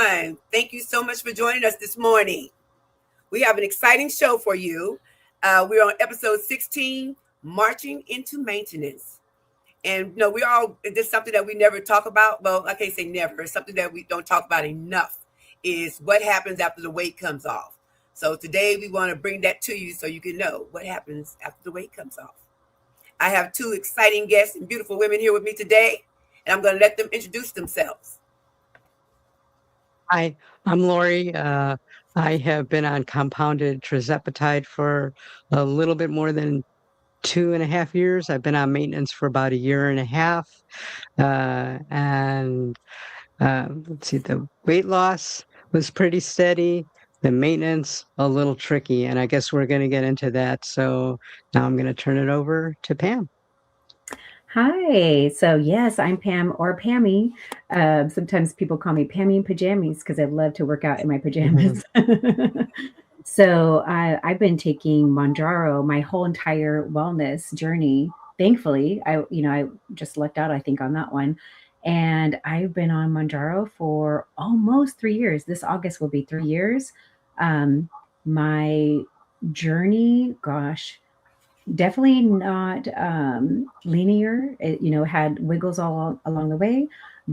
everyone. Thank you so much for joining us this morning. We have an exciting show for you. We're on episode 16, Marching into Maintenance. And we all, this is something that we never talk about. Well, I can't say never. It's something that we don't talk about enough is what happens after the weight comes off. So today we want to bring that to you so you can know what happens after the weight comes off. I have two exciting guests and beautiful women here with me today, and I'm going to let them introduce themselves. Hi, I'm Lorri. I have been on compounded tirzepatide for a little bit more than 2.5 years. I've been on maintenance for about a year and a half. And let's see, the weight loss was pretty steady. The maintenance, a little tricky. And I guess we're going to get into that. So now I'm going to turn it over to Pam. Hi. So yes, I'm Pam or Pammy. Sometimes people call me Pammy in pajamas because I love to work out in my pajamas. So I've been taking Monjaro my whole entire wellness journey. Thankfully, I just lucked out, I think, on that one. And I've been on Monjaro for almost 3 years. This August will be 3 years. My journey, gosh, definitely not linear. It, had wiggles all along the way,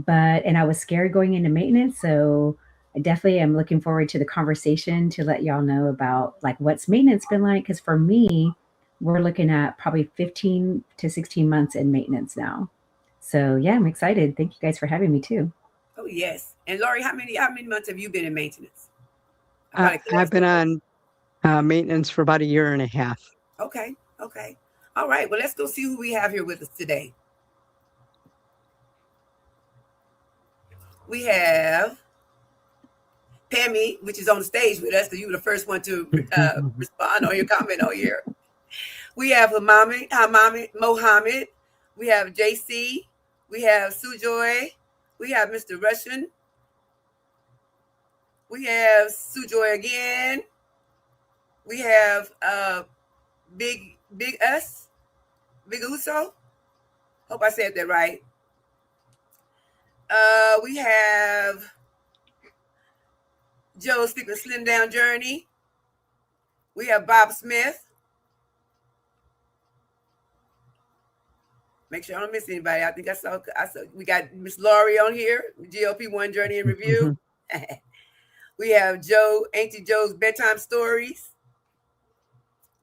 and I was scared going into maintenance. So I definitely am looking forward to the conversation to let y'all know about like what's maintenance been like. Because for me, we're looking at probably 15 to 16 months in maintenance now. So yeah, I'm excited. Thank you guys for having me too. Oh yes. And Lorri, how many months have you been in maintenance? I've been on maintenance for about a year and a half. Okay. Okay. All right. Well, let's go see who we have here with us today. We have Pammy, which is on the stage with us, because you were the first one to respond on your comment on here. We have Mohammed. We have JC. We have Sujoy. We have Mr. Russian. We have Sujoy again. We have Big Uso. Hope I said that right. We have Joe Sleeping Slim Down Journey. We have Bob Smith. Make sure I don't miss anybody. I think I saw we got Miss Lorri on here, GLP-1 Journey and Review. We have Auntie Joe's Bedtime Stories.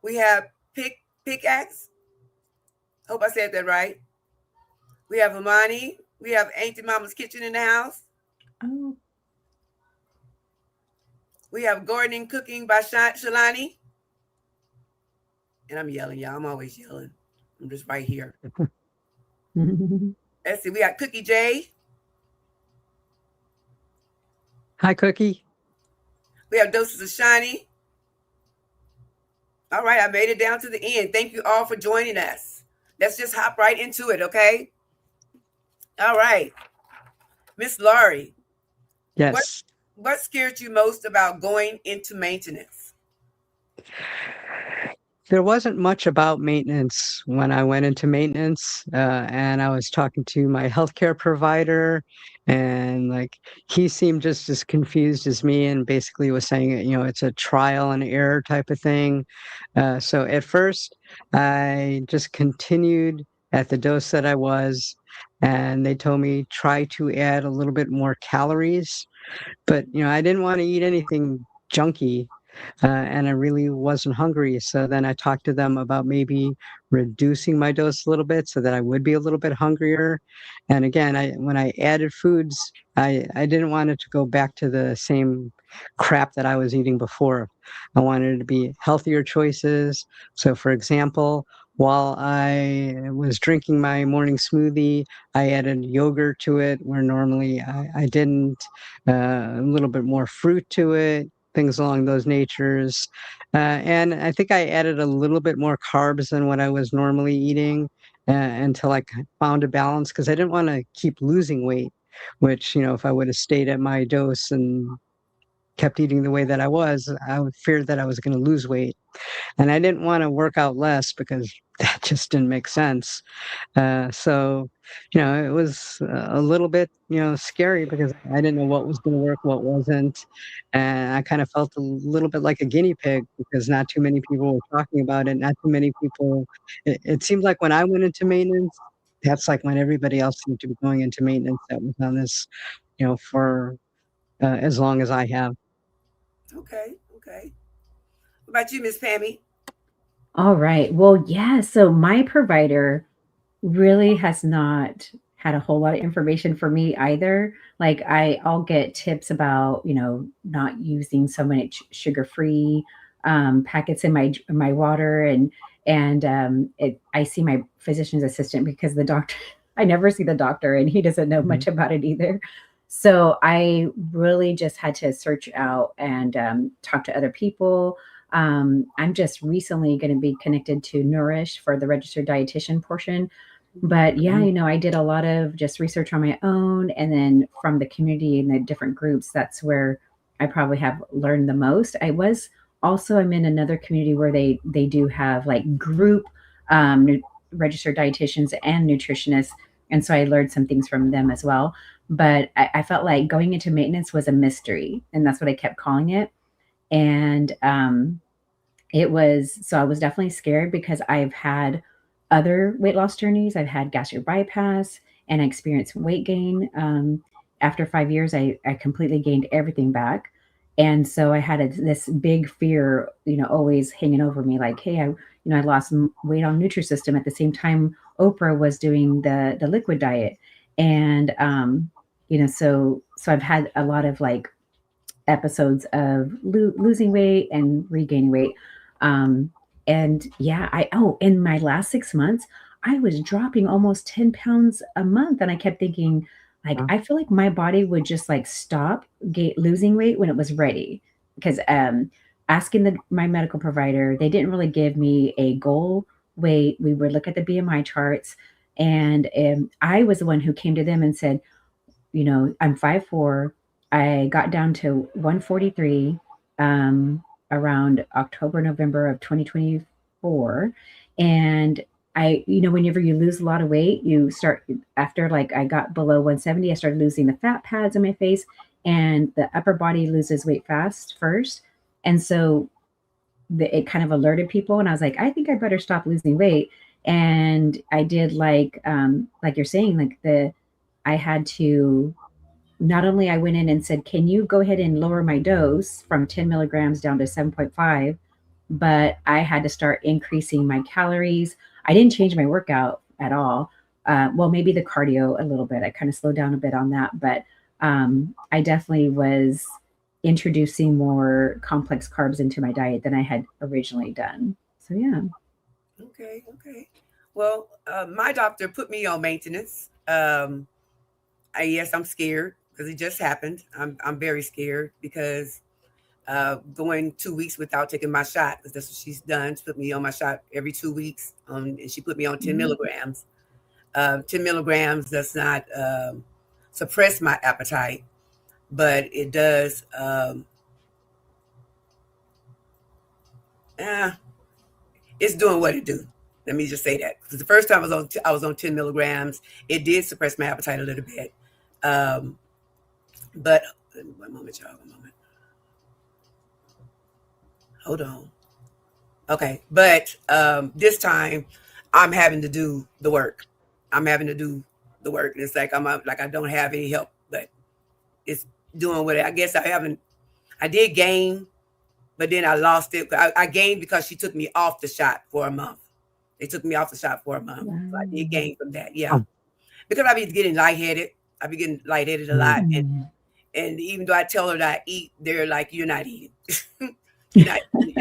We have Pickaxe. Hope I said that right. We have Amani. We have Auntie Mama's Kitchen in the house. Oh. We have Gardening Cooking by Shalani. And I'm yelling, y'all. I'm always yelling. I'm just right here. Let's see. We got Cookie J. Hi, Cookie. We have Doses of Shiny. All right, I made it down to the end. Thank you all for joining us. Let's just hop right into it, okay? All right. Miss Lorri. Yes. What scared you most about going into maintenance? There wasn't much about maintenance when I went into maintenance, and I was talking to my healthcare provider, and like he seemed just as confused as me, and basically was saying, it's a trial and error type of thing. So at first, I just continued at the dose that I was, and they told me try to add a little bit more calories, but I didn't want to eat anything junky. And I really wasn't hungry. So then I talked to them about maybe reducing my dose a little bit so that I would be a little bit hungrier. And again, when I added foods, I didn't want it to go back to the same crap that I was eating before. I wanted it to be healthier choices. So for example, while I was drinking my morning smoothie, I added yogurt to it where normally I didn't, a little bit more fruit to it, things along those natures. And I think I added a little bit more carbs than what I was normally eating until I found a balance, because I didn't want to keep losing weight, which, if I would have stayed at my dose and kept eating the way that I was, I would fear that I was going to lose weight. And I didn't want to work out less because that just didn't make sense. So, it was a little bit, scary because I didn't know what was going to work, what wasn't. And I kind of felt a little bit like a guinea pig because not too many people were talking about it. Not too many people. It seemed like when I went into maintenance, that's like when everybody else seemed to be going into maintenance that was on this, for as long as I have. Okay. Okay. What about you, Miss Pammy? All right. Well, yeah. So my provider really has not had a whole lot of information for me either. Like I'll get tips about, not using so much sugar-free packets in my water, I see my physician's assistant because the doctor I never see the doctor and he doesn't know Mhm. much about it either. So I really just had to search out and talk to other people. I'm just recently going to be connected to Nourish for the registered dietitian portion. But yeah, Mhm. I did a lot of just research on my own. And then from the community and the different groups, that's where I probably have learned the most. I'm in another community where they do have like group registered dietitians and nutritionists. And so I learned some things from them as well. But I felt like going into maintenance was a mystery. And that's what I kept calling it. And I was definitely scared because I've had other weight loss journeys. I've had gastric bypass and I experienced weight gain. After 5 years, I completely gained everything back. And so I had this big fear, always hanging over me like, hey, I lost weight on Nutrisystem at the same time Oprah was doing the liquid diet. And, so I've had a lot of like episodes of losing weight and regaining weight. Um, and yeah, in my last 6 months, I was dropping almost 10 pounds a month. And I kept thinking, like, Wow. I feel like my body would just like stop losing weight when it was ready. Because asking my medical provider, they didn't really give me a goal weight. We would look at the BMI charts. And I was the one who came to them and said, I'm 5'4". I got down to 143 around October, November of 2024. And whenever you lose a lot of weight, you start after like I got below 170, I started losing the fat pads on my face and the upper body loses weight fast first. And so it kind of alerted people and I was like, I think I better stop losing weight. And I did like you're saying, I had to not only I went in and said, can you go ahead and lower my dose from 10 milligrams down to 7.5? But I had to start increasing my calories. I didn't change my workout at all. Well, maybe the cardio a little bit. I kind of slowed down a bit on that, but I definitely was introducing more complex carbs into my diet than I had originally done. So yeah. Okay. Okay. Well, my doctor put me on maintenance. Yes, I'm scared because it just happened. I'm very scared because going 2 weeks without taking my shot because that's what she's done. She put me on my shot every 2 weeks, and she put me on 10 Mm. milligrams. 10 milligrams does not suppress my appetite, but it does. Uh, it's doing what it do. Let me just say that because the first time I was on 10 milligrams, it did suppress my appetite a little bit. Um, but one moment, y'all. One moment. Hold on. Okay, but this time I'm having to do the work. I'm having to do the work. It's like like I don't have any help, but it's doing what I guess I haven't. I did gain, but then I lost it. I gained because she took me off the shot for a month. They took me off the shot for a month, so I did Wow. gain from that. Yeah, Oh. because I be getting lightheaded. I be getting lightheaded a lot, Mm. Mm. and even though I tell her that I eat, they're like, "You're not eating. You're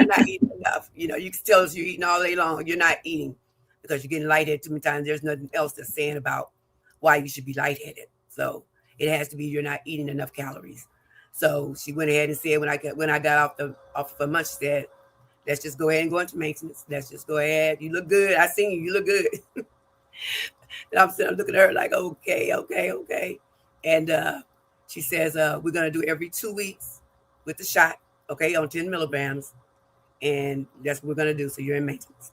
not eating enough. You can tell us you're eating all day long. You're not eating because you're getting lightheaded too many times. There's nothing else that's saying about why you should be lightheaded. So it has to be you're not eating enough calories. So she went ahead and said when I got off for a month, she said, let's just go ahead and go into maintenance. Let's just go ahead. You look good. I seen you. You look good. And I'm sitting looking at her like, okay, okay, okay. And she says, we're gonna do every 2 weeks. with the shot, okay, on 10 milligrams, and that's what we're gonna do. So you're in maintenance.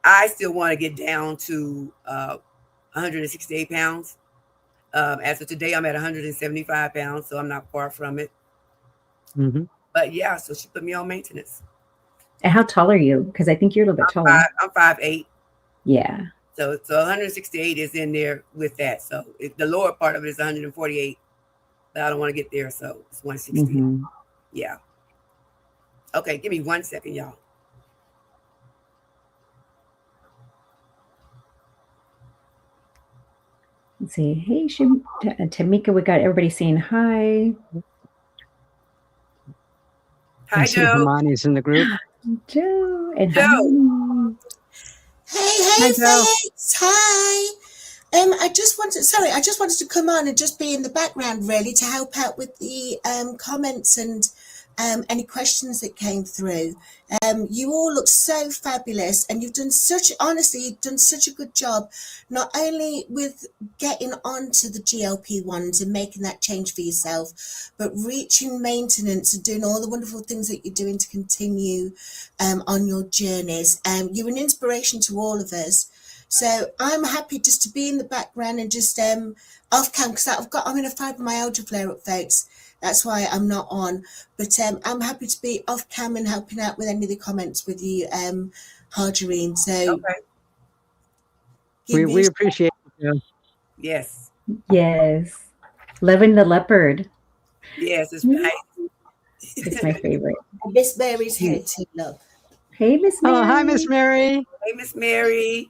I still want to get down to 168 pounds. As of today, I'm at 175 pounds, so I'm not far from it. Mm-hmm. But yeah, so she put me on maintenance. And how tall are you? Because I think you're a little bit taller. I'm 5'8". Yeah. So 168 is in there with that. So the lower part of it is 148, but I don't want to get there, so it's 160. Mm-hmm. Yeah. Okay, give me 1 second, y'all. Let's see. Hey, Tamika, we got everybody saying hi. Hi, see Joe. Hermione's in the group. Joe and Joe. Hermione. Hey, Joe. Faith. Hi. I just wanted to come on and just be in the background really to help out with the comments and any questions that came through. You all look so fabulous, and you've done such a good job, not only with getting onto the GLP-1s and making that change for yourself, but reaching maintenance and doing all the wonderful things that you're doing to continue on your journeys. You're an inspiration to all of us. So I'm happy just to be in the background and just off cam, because I'm in a fibromyalgia flare up, folks. That's why I'm not on. But I'm happy to be off cam and helping out with any of the comments with you, Harjarene. So Okay. We appreciate it. Yes. Yes. Loving the leopard. Yes, it's nice. It's my favorite. Miss Mary's here too, love. Hey, Miss Mary. Oh, hi, Miss Mary. Hey, Miss Mary.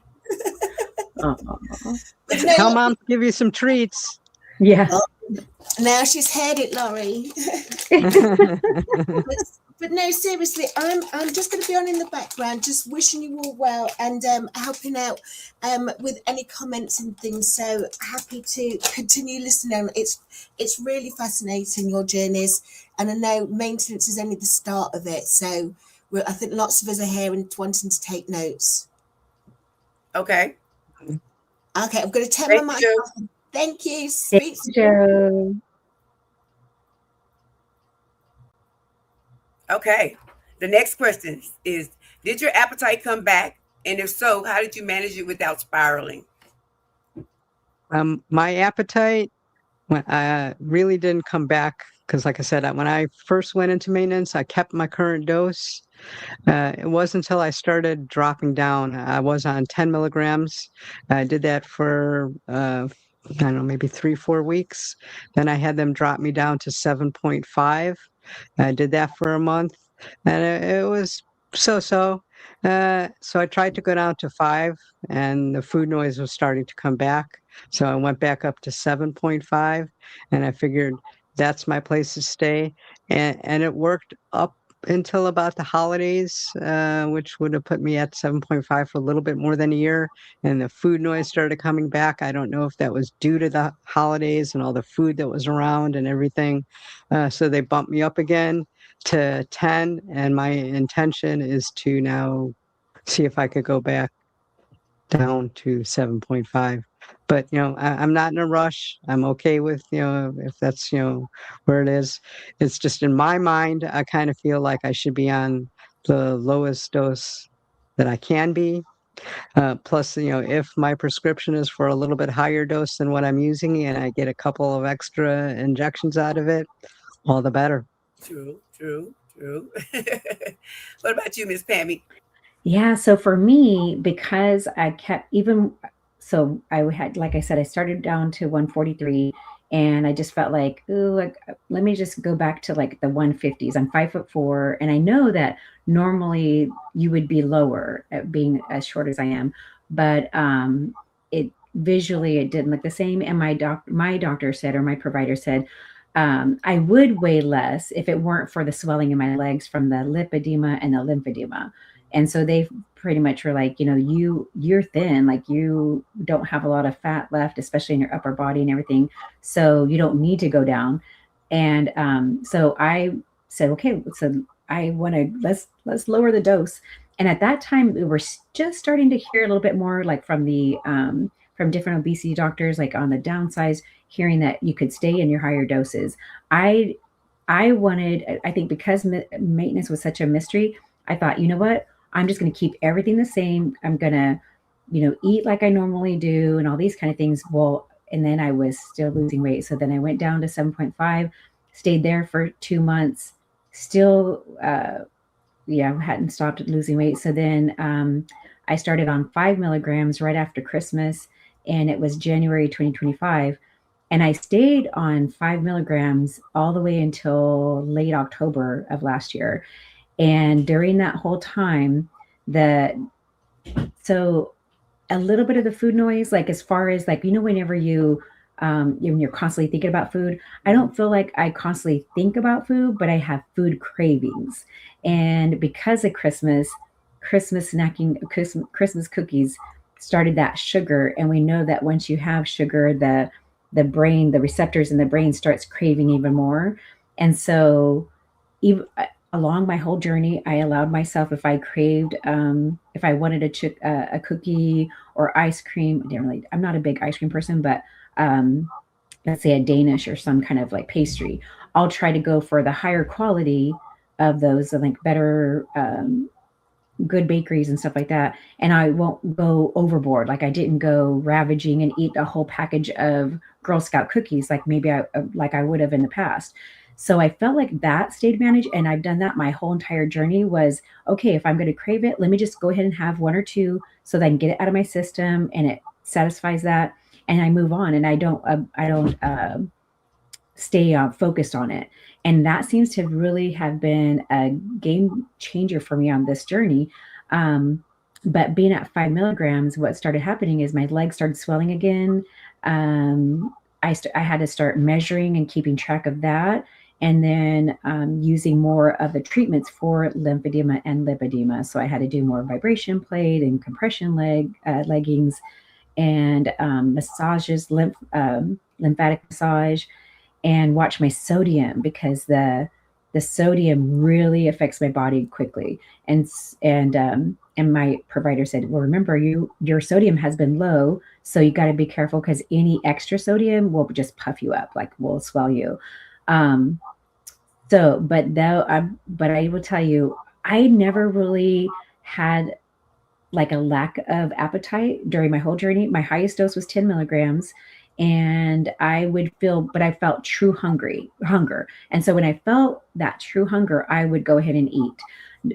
Tell Mom to give you some treats. Yeah. Now she's heard it, Lorri. But no, seriously, I'm just going to be on in the background, just wishing you all well and helping out with any comments and things. So happy to continue listening. It's really fascinating, your journeys, and I know maintenance is only the start of it. So I think lots of us are here and wanting to take notes. Okay. Okay, I'm going to turn my mic off. Thank you. Thank you, Joe. Okay. The next question is, did your appetite come back? And if so, how did you manage it without spiraling? My appetite really didn't come back because, like I said, when I first went into maintenance, I kept my current dose. It wasn't until I started dropping down. I was on 10 milligrams. I did that for, I don't know, maybe 3-4 weeks. Then I had them drop me down to 7.5. I did that for a month, and it was so. So I tried to go down to 5, and the food noise was starting to come back. So I went back up to 7.5, and I figured that's my place to stay. And it worked up until about the holidays, which would have put me at 7.5 for a little bit more than a year. And the food noise started coming back. I don't know if that was due to the holidays and all the food that was around and everything. So they bumped me up again to 10. And my intention is to now see if I could go back down to 7.5. But, I'm not in a rush. I'm okay with, if that's, where it is. It's just in my mind, I kind of feel like I should be on the lowest dose that I can be. Plus, if my prescription is for a little bit higher dose than what I'm using and I get a couple of extra injections out of it, all the better. True. What about you, Miss Pammy? Yeah, so for me, because I kept I had, like I said, I started down to 143, and I just felt like, let me just go back to like the 150s. I'm 5'4", and I know that normally you would be lower at being as short as I am, but it didn't look the same. And my doctor said, or my provider said, I would weigh less if it weren't for the swelling in my legs from the lipedema and the lymphedema. And so they pretty much were like, you're thin, like you don't have a lot of fat left, especially in your upper body and everything. So you don't need to go down. And so I said, okay, so I want to, let's lower the dose. And at that time, we were just starting to hear a little bit more like from different obesity doctors, like on the downsides, hearing that you could stay in your higher doses. I I think because maintenance was such a mystery, I thought, you know what? I'm just going to keep everything the same. I'm going to, eat like I normally do and all these kind of things. Well, and then I was still losing weight. So then I went down to 7.5, stayed there for 2 months, still, yeah, hadn't stopped losing weight. So then I started on 5 milligrams right after Christmas, and it was January 2025. And I stayed on 5 milligrams all the way until late October of last year. And during that whole time, the so a little bit of the food noise, like as far as like, whenever when you're constantly thinking about food, I don't feel like I constantly think about food, but I have food cravings. And because of Christmas snacking, Christmas cookies started that sugar. And we know that once you have sugar, the brain, the receptors in the brain starts craving even more. And so even along my whole journey, I allowed myself, if I craved, if I wanted a cookie or ice cream. I'm not a big ice cream person, but um, let's say a Danish or some kind of like pastry, I'll try to go for the higher quality of those, like better, good bakeries and stuff like that. And I won't go overboard. Like I didn't go ravaging and eat a whole package of Girl Scout cookies like maybe like I would have in the past. So I felt like that stayed managed, and I've done that my whole entire journey. Was okay, if I'm going to crave it, let me just go ahead and have one or two so that I can get it out of my system and it satisfies that, and I move on, and I don't stay focused on it. And that seems to really have been a game changer for me on this journey. Um, but being at 5 milligrams, what started happening is my legs started swelling again. I had to start measuring and keeping track of that. And then using more of the treatments for lymphedema and lipedema. So I had to do more vibration plate and compression leggings, and massages, lymphatic massage, and watch my sodium, because the sodium really affects my body quickly. And my provider said, well, remember, your sodium has been low, so you got to be careful, because any extra sodium will just puff you up, like will swell you. um but I will tell you, I never really had like a lack of appetite during my whole journey. My highest dose was 10 milligrams, and but I felt true hunger. And so when I felt that true hunger, I would go ahead and eat.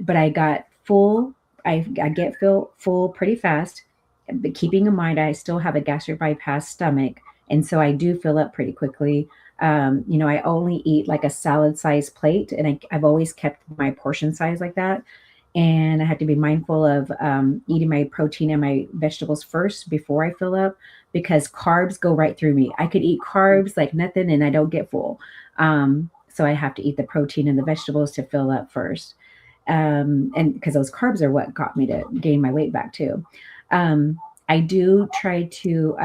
But I got full. I get feel full pretty fast. But keeping in mind, I still have a gastric bypass stomach, and so I do fill up pretty quickly. I only eat like a salad size plate, and I've always kept my portion size like that. And I have to be mindful of eating my protein and my vegetables first before I fill up, because carbs go right through me. I could eat carbs like nothing and I don't get full. So I have to eat the protein and the vegetables to fill up first. And because those carbs are what got me to gain my weight back too. Um, I do try to,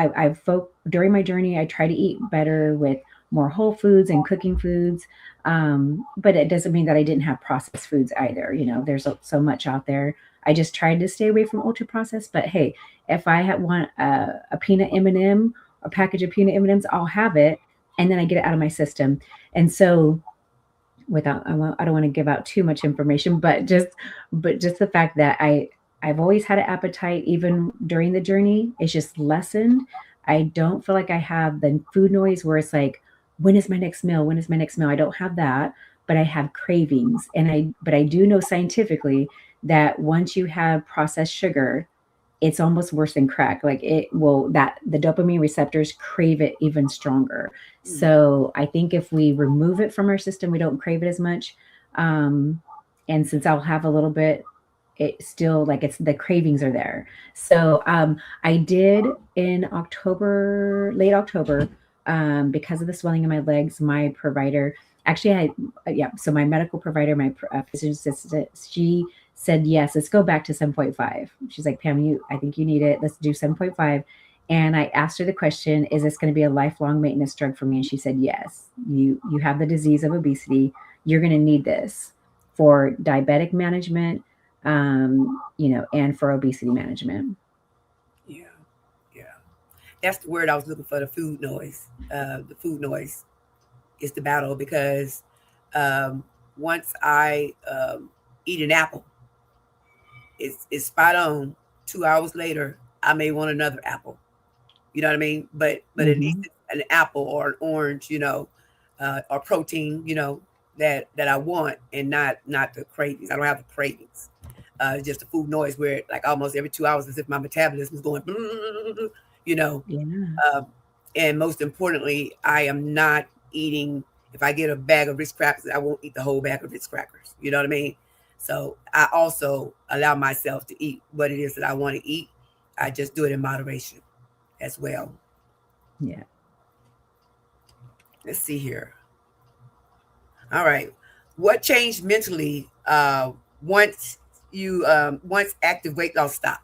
during my journey, I try to eat better with more whole foods and cooking foods. But it doesn't mean that I didn't have processed foods either. There's so much out there. I just tried to stay away from ultra processed. But hey, if I want a peanut M&M, a package of peanut M&Ms, I'll have it, and then I get it out of my system. And so, I don't want to give out too much information, but just the fact that I've always had an appetite even during the journey. It's just lessened. I don't feel like I have the food noise where it's like, when is my next meal? When is my next meal? I don't have that, but I have cravings. But I do know scientifically that once you have processed sugar, it's almost worse than crack. Like that the dopamine receptors crave it even stronger. So I think if we remove it from our system, we don't crave it as much. And since I'll have a little bit, it still, like, it's the cravings are there. So I did in late October, because of the swelling in my legs, my provider, actually, yeah, so my medical provider, my physician assistant, she said, yes, let's go back to 7.5. She's like, Pam, I think you need it. Let's do 7.5. And I asked her the question, is this going to be a lifelong maintenance drug for me? And she said, yes, you have the disease of obesity. You're going to need this for diabetic management, and for obesity management. Yeah, yeah. That's the word I was looking for. The food noise. The food noise is the battle, because Once I eat an apple, it's spot on. 2 hours later, I may want another apple. You know what I mean? But at least Mhm. it's an apple or an orange, or protein, that I want, and not the cravings. I don't have the cravings. Just the food noise where like almost every 2 hours, as if my metabolism is going, you know. Yeah. Um, and most importantly, I am not eating. If I get a bag of Ritz crackers, I won't eat the whole bag of Ritz crackers. You know what I mean? So I also allow myself to eat what it is that I want to eat. I just do it in moderation as well. Yeah. Let's see here. All right. What changed mentally once active weight loss stopped?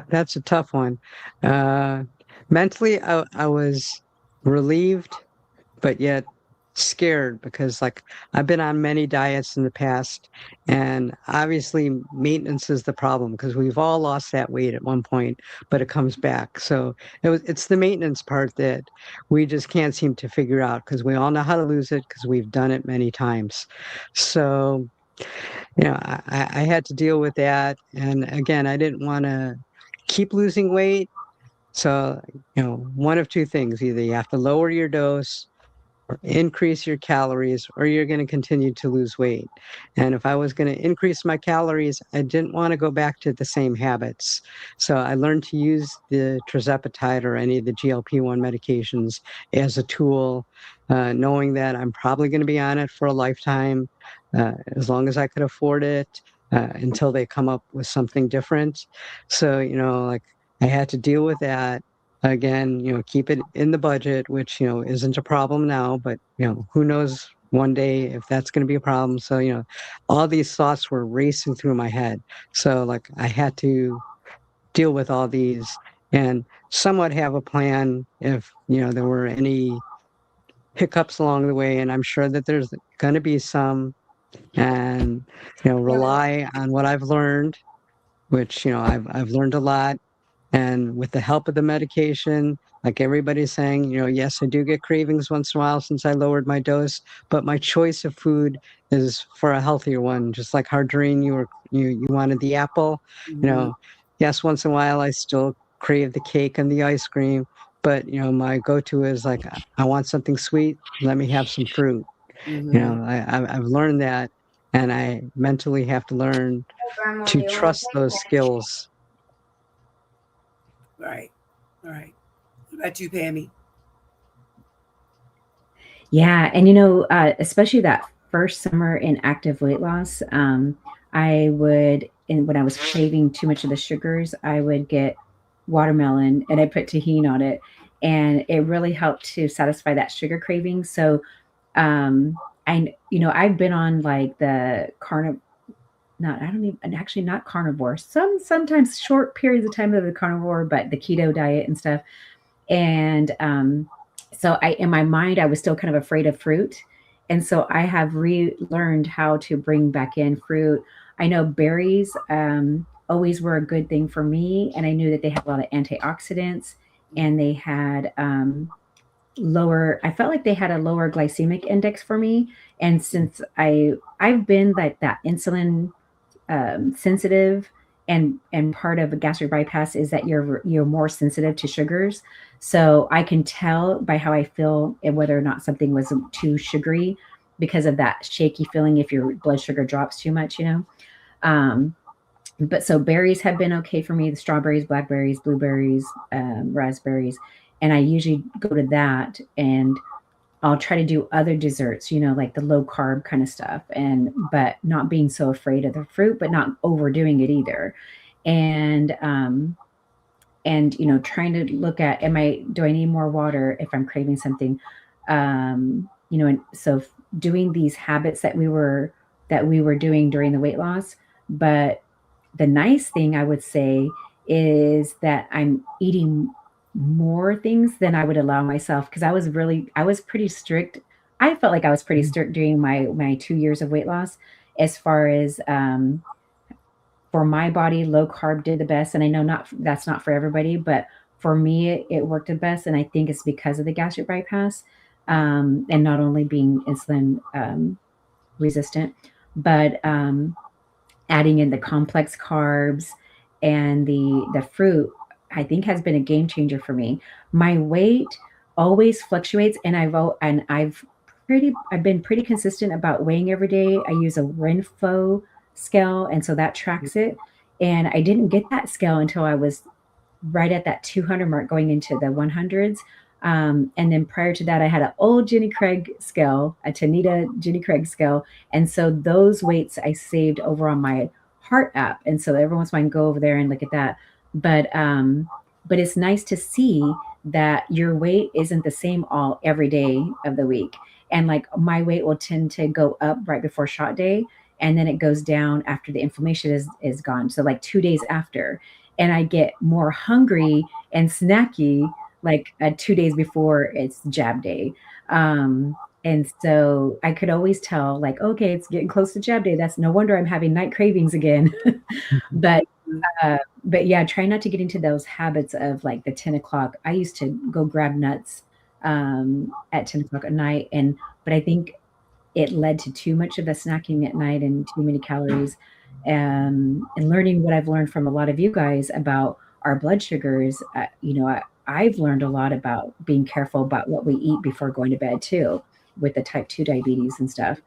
That's a tough one. Uh, Mentally, I was relieved, but yet scared because like I've been on many diets in the past, and obviously maintenance is the problem because we've all lost that weight at one point, but it comes back. So it's the maintenance part that we just can't seem to figure out because we all know how to lose it because we've done it many times. So I had to deal with that, and again, I didn't want to keep losing weight. So, one of two things: either you have to lower your dose or increase your calories, or you're going to continue to lose weight. And if I was going to increase my calories, I didn't want to go back to the same habits. So I learned to use the tirzepatide or any of the GLP-1 medications as a tool, knowing that I'm probably going to be on it for a lifetime, as long as I could afford it. Until they come up with something different. So, like I had to deal with that again, keep it in the budget, which, isn't a problem now, but, who knows one day if that's going to be a problem. So, all these thoughts were racing through my head. So, like, I had to deal with all these and somewhat have a plan if, there were any hiccups along the way. And I'm sure that there's going to be some, and, rely on what I've learned, which, I've learned a lot, and with the help of the medication, like everybody's saying, yes, I do get cravings once in a while since I lowered my dose, but my choice of food is for a healthier one. Just like Harjarene, you wanted the apple, you Mm-hmm. know, yes, once in a while I still crave the cake and the ice cream, but my go-to is like I want something sweet. Let me have some fruit. Mm-hmm. I've learned that, and I mentally have to learn to trust those skills. Right. Right. What about you, Pammy? Yeah, and especially that first summer in active weight loss, I would, and when I was craving too much of the sugars, I would get watermelon and I put tahini on it, and it really helped to satisfy that sugar craving. So, I've been on like the not I don't even actually not carnivore. Sometimes short periods of time of the carnivore, but the keto diet and stuff. And so I in my mind I was still kind of afraid of fruit, and so I have relearned how to bring back in fruit. I know berries always were a good thing for me, and I knew that they had a lot of antioxidants, and they had lower. I felt like they had a lower glycemic index for me, and since I've been like that insulin sensitive, and part of a gastric bypass is that you're more sensitive to sugars. So I can tell by how I feel and whether or not something was too sugary because of that shaky feeling if your blood sugar drops too much, um, but so berries have been okay for me, the strawberries, blackberries, blueberries, raspberries, and I usually go to that, and I'll try to do other desserts, like the low carb kind of stuff, and but not being so afraid of the fruit, but not overdoing it either. And trying to look at, do I need more water if I'm craving something? And so doing these habits that we were doing during the weight loss. But the nice thing I would say is that I'm eating more things than I would allow myself, because I was pretty strict. I felt like I was pretty Mhm. strict during my 2 years of weight loss, as far as for my body, low carb did the best. And I know not that's not for everybody, but for me, it worked the best. And I think it's because of the gastric bypass. and not only being insulin resistant, but adding in the complex carbs and the fruit, I think has been a game changer for me. My weight always fluctuates, and I've been pretty consistent about weighing every day. I use a Renfo scale, and so that tracks it. And I didn't get that scale until I was right at that 200 mark, going into the 100s. And then prior to that, I had an old Jenny Craig scale, a Tanita Jenny Craig scale. And so those weights I saved over on my Heart app. And so every once in a while I can go over there and look at that. But it's nice to see that your weight isn't the same all every day of the week. And like my weight will tend to go up right before shot day, and then it goes down after the inflammation is gone. So like 2 days after, and I get more hungry and snacky like 2 days before it's jab day. And so I could always tell, like, okay, it's getting close to jab day. That's no wonder I'm having night cravings again. but but yeah, try not to get into those habits of like the 10 o'clock. I used to go grab nuts at 10 o'clock at night, but I think it led to too much of the snacking at night and too many calories. And learning what I've learned from a lot of you guys about our blood sugars, I've learned a lot about being careful about what we eat before going to bed too, with the type 2 diabetes and stuff.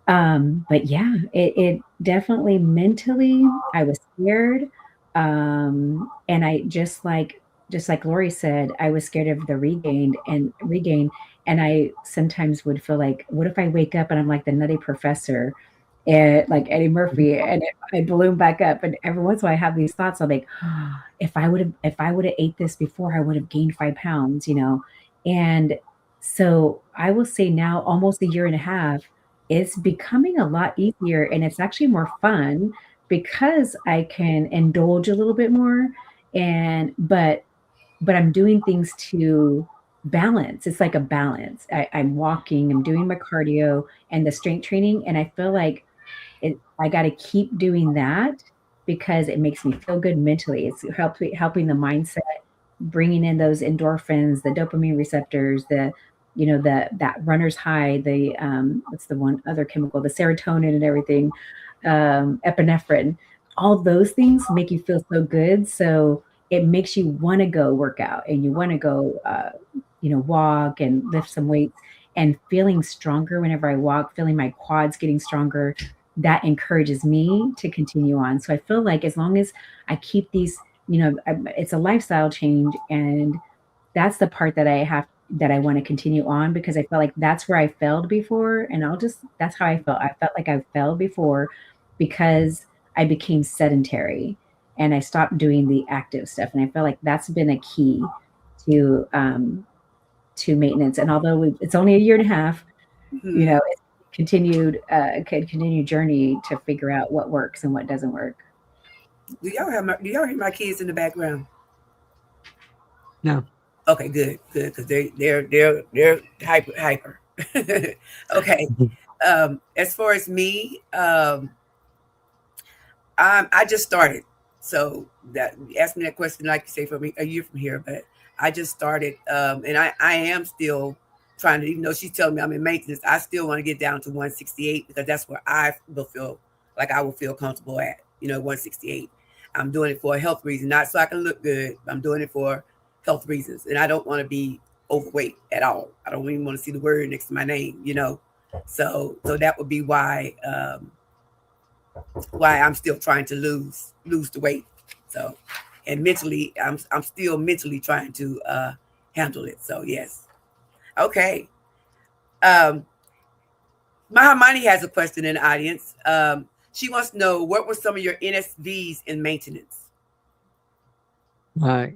But yeah, it definitely mentally, I was scared. And I just like Lori said, I was scared of the regain. And I sometimes would feel like, what if I wake up and I'm like the nutty professor, and like Eddie Murphy, and I balloon back up? And every once in a while I have these thoughts. I'm like, oh, if I would have ate this before, I would have gained 5 pounds. And so I will say now, almost a year and a half, it's becoming a lot easier, and it's actually more fun because I can indulge a little bit more. And but I'm doing things to balance. It's like a balance. I'm walking, I'm doing my cardio and the strength training, and I feel like I got to keep doing that because it makes me feel good mentally. It's helping the mindset, bringing in those endorphins, the dopamine receptors, that runner's high, the what's the one other chemical, the serotonin and everything, epinephrine. All those things make you feel so good. So it makes you want to go work out, and you want to go, walk and lift some weights, and feeling stronger whenever I walk, feeling my quads getting stronger. That encourages me to continue on. So I feel like as long as I keep these, it's a lifestyle change, and that's the part that I want to continue on, because I felt like that's where I failed before. And that's how I felt. I felt like I failed before because I became sedentary and I stopped doing the active stuff. And I felt like that's been a key to, to maintenance. And although it's only a year and a half, it's continued journey to figure out what works and what doesn't work. Do y'all hear my kids in the background? No. Okay, good, because they're hyper. Okay. As far as me, I just started. So that ask me that question, like you say, for me a year from here, but I just started, and I am still trying to, even though she's telling me I'm in maintenance, I still want to get down to 168, because that's where I will feel comfortable at, 168. I'm doing it for a health reason, not so I can look good. I'm doing it for health reasons, and I don't want to be overweight at all. I don't even want to see the word next to my name, So that would be why I'm still trying to lose the weight. So, and mentally, I'm still mentally trying to handle it. So yes, okay. Mahamani has a question in the audience. She wants to know, what were some of your NSVs in maintenance?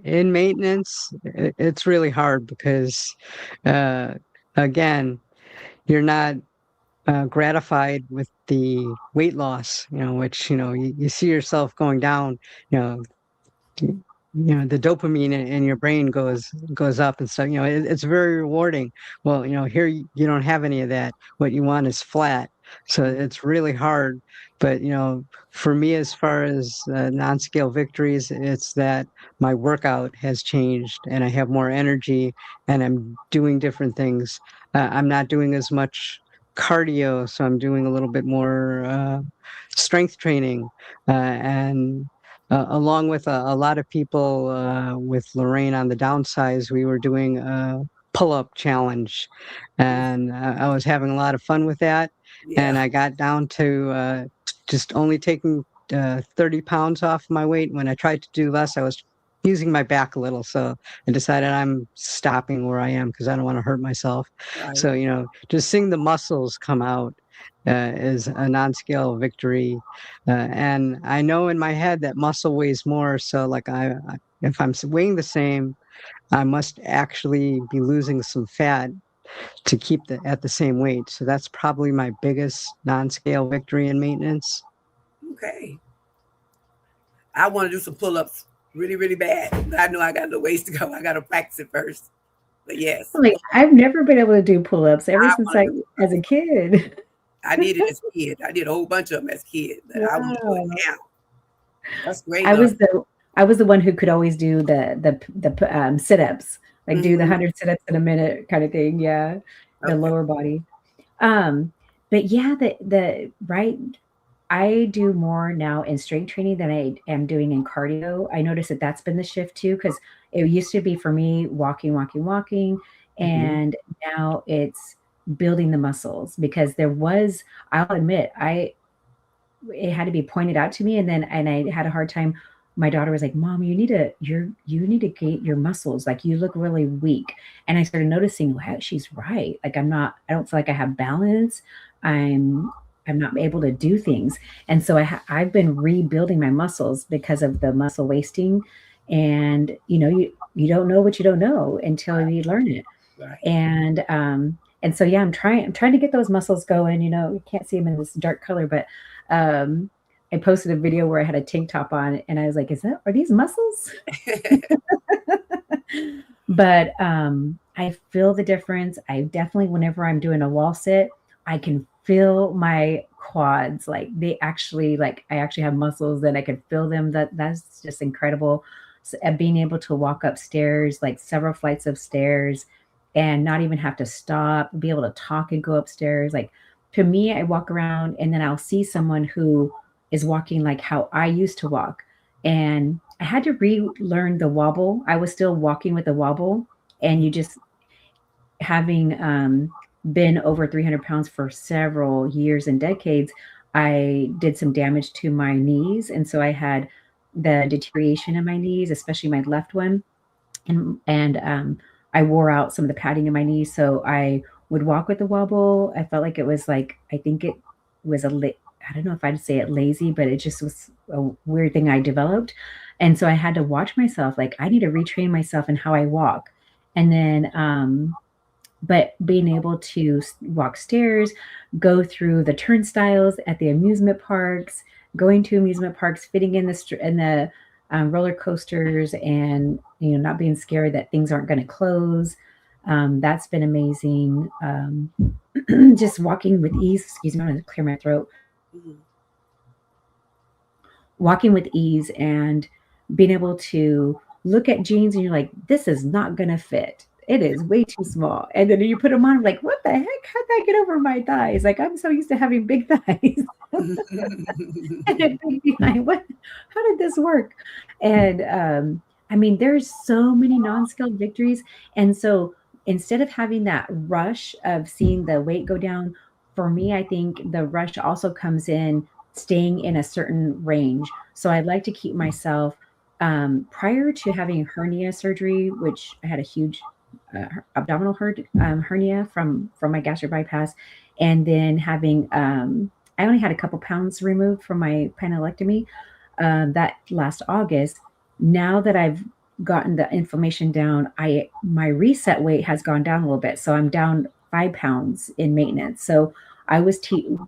In maintenance, it's really hard because, again, you're not gratified with the weight loss, which, you see yourself going down, the dopamine in your brain goes up and stuff. It's very rewarding. Well, here you don't have any of that. What you want is flat. So it's really hard. But, for me, as far as non-scale victories, it's that my workout has changed and I have more energy and I'm doing different things. I'm not doing as much cardio, so I'm doing a little bit more strength training. And along with a lot of people, with Lorraine on the downsize, we were doing a pull-up challenge, and I was having a lot of fun with that. Yeah. And I got down to just only taking 30 pounds off my weight. When I tried to do less, I was using my back a little. So I decided I'm stopping where I am because I don't want to hurt myself. Right. So, just seeing the muscles come out is a non-scale victory. And I know in my head that muscle weighs more. So, like, if I'm weighing the same, I must actually be losing some fat to keep at the same weight. So that's probably my biggest non-scale victory in maintenance. Okay. I want to do some pull-ups really, really bad. But I know I got a little ways to go. I got to practice it first. But yes, Like I've never been able to do pull-ups ever I since want to do as a kid. I did it as a kid. I did a whole bunch of them as a kid, but I want to do it Wow. now. That's great, I Lord. was the I was the one who could always do the sit-ups, like do the Mhm. 100 sit-ups in a minute kind of thing. Yeah, the Okay. lower body. Um, but yeah, the right. I do more now in strength training than I am doing in cardio. I noticed that that's been the shift too, because it used to be for me walking, walking, walking, Mhm. and now it's building the muscles because I'll admit, it had to be pointed out to me, and I had a hard time. My daughter was like, "Mom, you need to get your muscles. Like you look really weak." And I started noticing, wow, she's right. Like I don't feel like I have balance. I'm I'm not able to do things. And so I've been rebuilding my muscles because of the muscle wasting. And you don't know what you don't know until you learn it. Right. And so yeah, I'm trying to get those muscles going. You can't see them in this dark color, but um I posted a video where I had a tank top on and I was like, are these muscles? But I feel the difference. I definitely, whenever I'm doing a wall sit, I can feel my quads. Like I actually have muscles and I can feel them. That's just incredible. So, being able to walk upstairs, like several flights of stairs, and not even have to stop, be able to talk and go upstairs. Like to me, I walk around and then I'll see someone who is walking like how I used to walk. And I had to relearn the wobble. I was still walking with the wobble, and you just having been over 300 pounds for several years and decades, I did some damage to my knees. And so I had the deterioration in my knees, especially my left one. And I wore out some of the padding in my knees. So I would walk with the wobble. I felt like it was like, I think it was I don't know if I'd say it lazy, but it just was a weird thing I developed. And so I had to watch myself. Like I need to retrain myself in how I walk. And then, but being able to walk stairs, go through the turnstiles at the amusement parks, going to amusement parks, fitting in the roller coasters, and not being scared that things aren't going to close. That's been amazing. Just walking with ease. Excuse me, I'm going to clear my throat. Mhm. Walking with ease and being able to look at jeans and you're like, this is not going to fit. It is way too small. And then you put them on, like, what the heck? How'd that get over my thighs? Like, I'm so used to having big thighs and a big behind. How did this work? And I mean, there's so many non-scale victories. And so instead of having that rush of seeing the weight go down, for me, I think the rush also comes in staying in a certain range. So I'd like to keep myself prior to having hernia surgery, which I had a huge abdominal hernia from my gastric bypass, and then having I only had a couple pounds removed from my pinealectomy that last August. Now that I've gotten the inflammation down, my reset weight has gone down a little bit, so I'm down 5 pounds in maintenance. So I was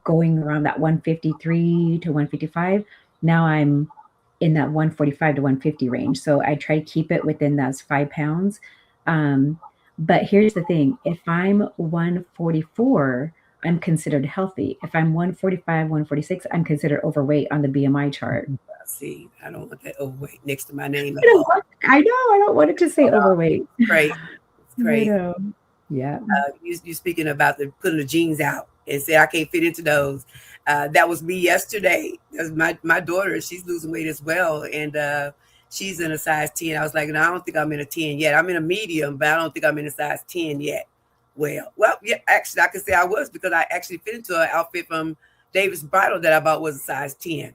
going around that 153 to 155. Now I'm in that 145 to 150 range. So I try to keep it within those 5 pounds. But here's the thing: if I'm 144, I'm considered healthy. If I'm 145, 146, I'm considered overweight on the BMI chart. See, I don't want that overweight next to my name at I all. I know. I don't want it to say overweight. Crazy. It's I crazy. know. Yeah. You speaking about putting the jeans out and say I can't fit into those. That was me yesterday. That's my daughter. She's losing weight as well, and she's in a size 10. I was like, no, I don't think I'm in a 10 yet. I'm in a medium, but I don't think I'm in a size 10 yet. Well, yeah, actually, I can say I was because I actually fit into an outfit from Davis Bridal that I bought was a size 10.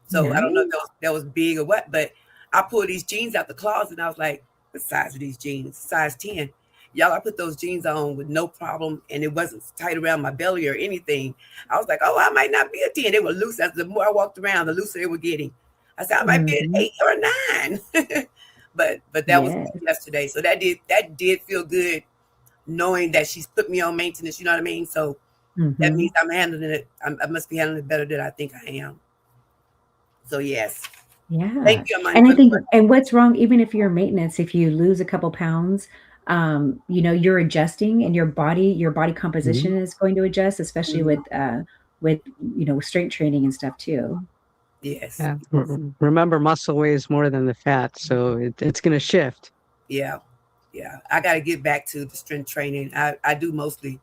So Nice. I don't know if that was big or what, but I pulled these jeans out the closet and I was like, what size are these jeans? Size 10. Y'all, I put those jeans on with no problem, and it wasn't tight around my belly or anything. I was like, oh, I might not be a 10. They were loose. As the more I walked around, the looser they were getting. I said, I might be an 8 or a 9. but that was yesterday. So that did feel good, knowing that she's put me on maintenance. You know what I mean? So that means I'm handling it. I must be handling it better than I think I am. So yes. Yeah. Thank you, Amanda. And I think, and what's wrong, even if you're maintenance, if you lose a couple pounds, you're adjusting, and your body composition is going to adjust, especially with strength training and stuff too. Yes. Yeah. Remember, muscle weighs more than the fat, so it's going to shift. Yeah. I got to get back to the strength training. I do mostly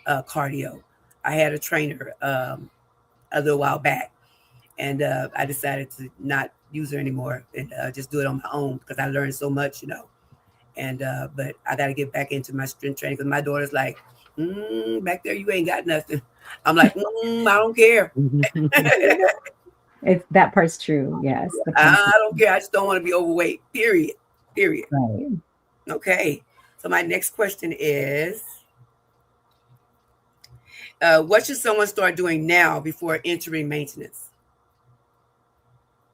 cardio. I had a trainer a little while back, and I decided to not use her anymore and just do it on my own because I learned so much, And but I got to get back into my strength training because my daughter's like, back there you ain't got nothing. I'm like, I don't care. If that part's true, yes. I don't care. I just don't want to be overweight. Period. Right. Okay. So my next question is, what should someone start doing now before entering maintenance?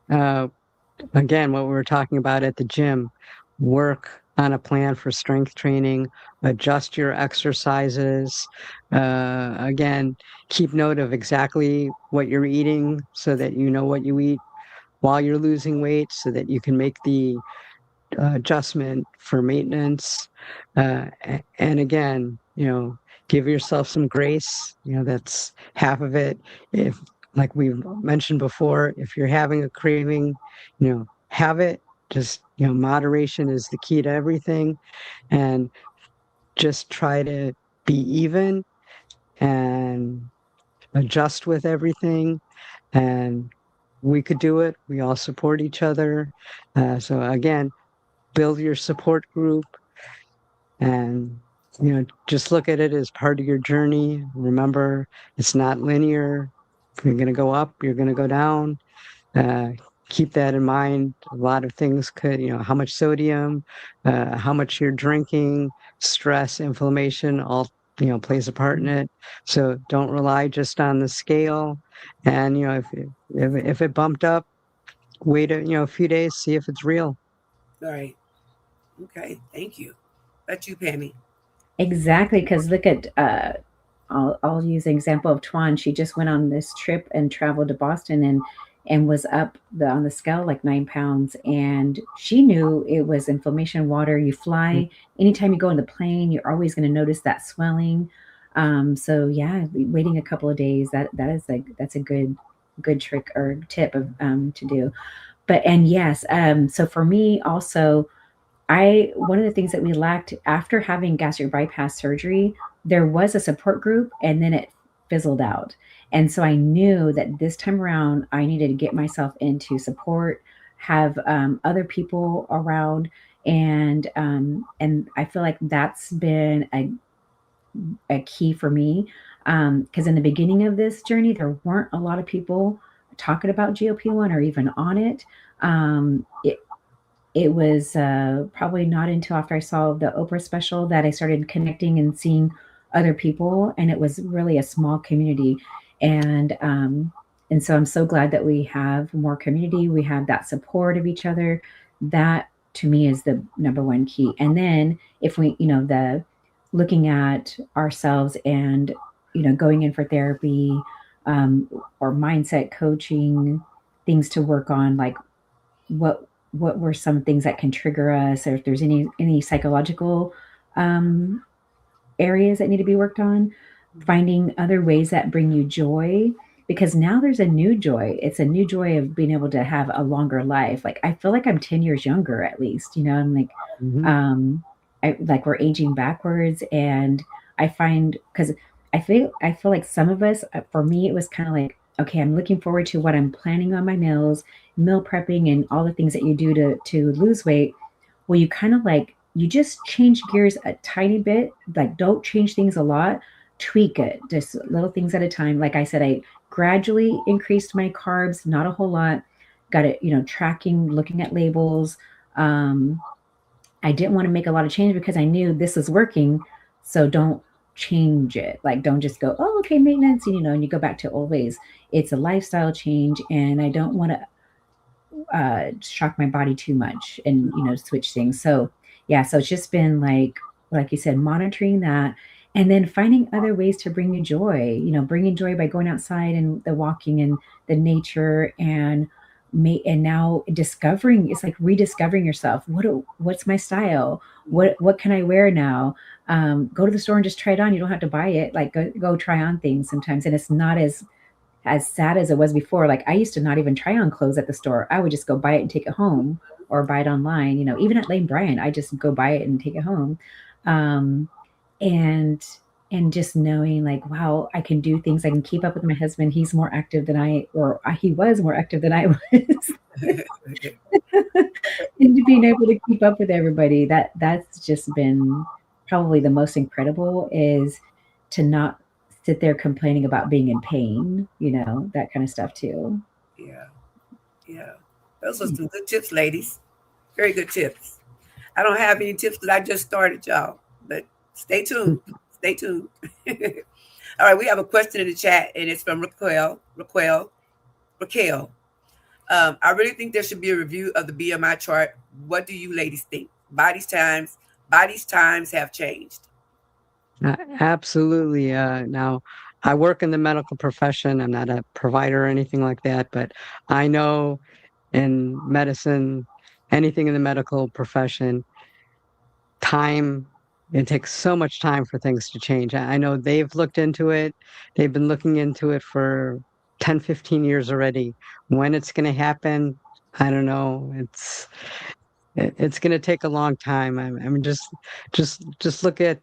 Again, what we were talking about at the gym, work on a plan for strength training, adjust your exercises. Again, keep note of exactly what you're eating so that you know what you eat while you're losing weight so that you can make the adjustment for maintenance. And again, give yourself some grace. That's half of it. If, like we've mentioned before, if you're having a craving, have it. Just, moderation is the key to everything. And just try to be even and adjust with everything. And we could do it. We all support each other. So again, build your support group and just look at it as part of your journey. Remember, it's not linear. You're going to go up, you're going to go down. Keep that in mind. A lot of things could, how much sodium, how much you're drinking, stress, inflammation, all plays a part in it. So don't rely just on the scale. And if it bumped up, wait a few days, see if it's real. All right. Okay. Thank you. That's you, Pammy. Exactly, because look at I'll use the example of Twan. She just went on this trip and traveled to Boston and was up on the scale like 9 pounds, and she knew it was inflammation. Water, you fly, anytime you go on the plane, you're always going to notice that swelling. So yeah, waiting a couple of days, that's a good trick or tip of to do. And yes, so for me also, one of the things that we lacked after having gastric bypass surgery, there was a support group, and then it fizzled out. And so I knew that this time around I needed to get myself into support, have other people around, and I feel like that's been a key for me, because in the beginning of this journey there weren't a lot of people talking about GLP-1 or even on it. It was probably not until after I saw the Oprah special that I started connecting and seeing other people, and it was really a small community. And so I'm so glad that we have more community. We have that support of each other. That to me is the number one key. And then if we, the looking at ourselves and going in for therapy, or mindset coaching, things to work on, like what were some things that can trigger us, or if there's any psychological areas that need to be worked on. finding other ways that bring you joy, because now there's a new joy. It's a new joy of being able to have a longer life. Like I feel like I'm 10 years younger at least, you know. I'm like, Mhm. um like we're aging backwards. And I find, because I feel like some of us, for me it was kind of like, okay, I'm looking forward to what I'm planning on my meals, meal prepping, and all the things that you do to lose weight. Well, you kind of like, you just change gears a tiny bit, like don't change things a lot, tweak it, just little things at a time. Like I said, I gradually increased my carbs, not a whole lot. Got it, tracking, looking at labels. um I didn't want to make a lot of change because I knew this is working. So don't change it. Like, don't just go, oh, okay, maintenance, and you go back to old ways. It's a lifestyle change, and I don't want to shock my body too much and switch things. So yeah, so it's just been like you said, monitoring that, and then finding other ways to bring you joy. Bringing joy by going outside and the walking and the nature, and now discovering, it's like rediscovering yourself. What's my style? What can I wear now? Go to the store and just try it on. You don't have to buy it. Like, go try on things sometimes, and it's not as sad as it was before. Like, I used to not even try on clothes at the store. I would just go buy it and take it home, or buy it online. Even at Lane Bryant, I just go buy it and take it home. Um, and and just knowing, like, wow, I can do things. I can keep up with my husband. He's more active than he was more active than I was. And being able to keep up with everybody, that's just been probably the most incredible, is to not sit there complaining about being in pain, that kind of stuff too. Yeah, yeah. Those are some good tips, ladies. Very good tips. I don't have any tips because I just started, y'all. But stay tuned. Stay tuned. All right, we have a question in the chat, and it's from Raquel. I really think there should be a review of the BMI chart. What do you ladies think? Bodies times have changed. Absolutely. Now, I work in the medical profession. I'm not a provider or anything like that, but I know in medicine, anything in the medical profession, time, it takes so much time for things to change. I know they've looked into it. They've been looking into it for 10, 15 years already. When it's going to happen, I don't know. It's going to take a long time. I mean, just look at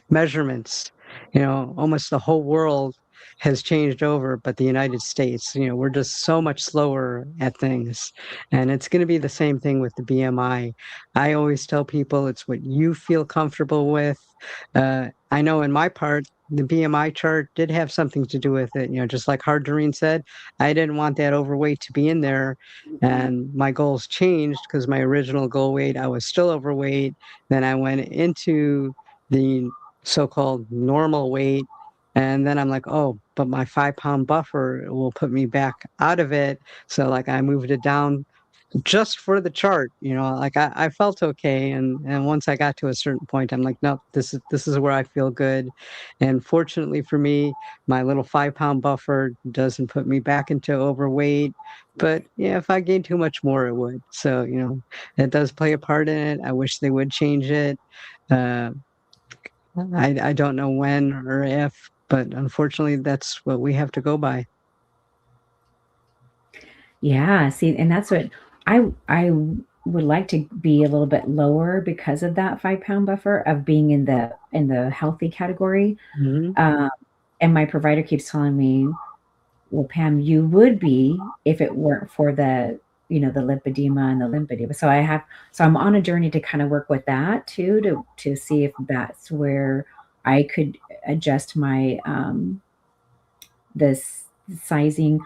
measurements. Almost the whole world has changed over, but the United States, we're just so much slower at things. And it's going to be the same thing with the BMI. I always tell people it's what you feel comfortable with. I know in my part, the BMI chart did have something to do with it. Just like Harjarene said, I didn't want that overweight to be in there. And my goals changed because my original goal weight, I was still overweight. Then I went into the so-called normal weight. And then I'm like, oh, but my 5 pound buffer will put me back out of it. So like I moved it down just for the chart, like I felt okay. And once I got to a certain point, I'm like, no, this is where I feel good. And fortunately for me, my little 5 pound buffer doesn't put me back into overweight. But yeah, if I gained too much more, it would. So, it does play a part in it. I wish they would change it. Uh, I don't know when or if, but unfortunately, that's what we have to go by. Yeah, see, and that's what I would like to be a little bit lower because of that 5 pound buffer of being in the healthy category. Mhm. Um, and my provider keeps telling me, well, Pam, you would be if it weren't for the lymphedema and the lymphedema. So I'm on a journey to kind of work with that too, to see if that's where I could adjust my this sizing,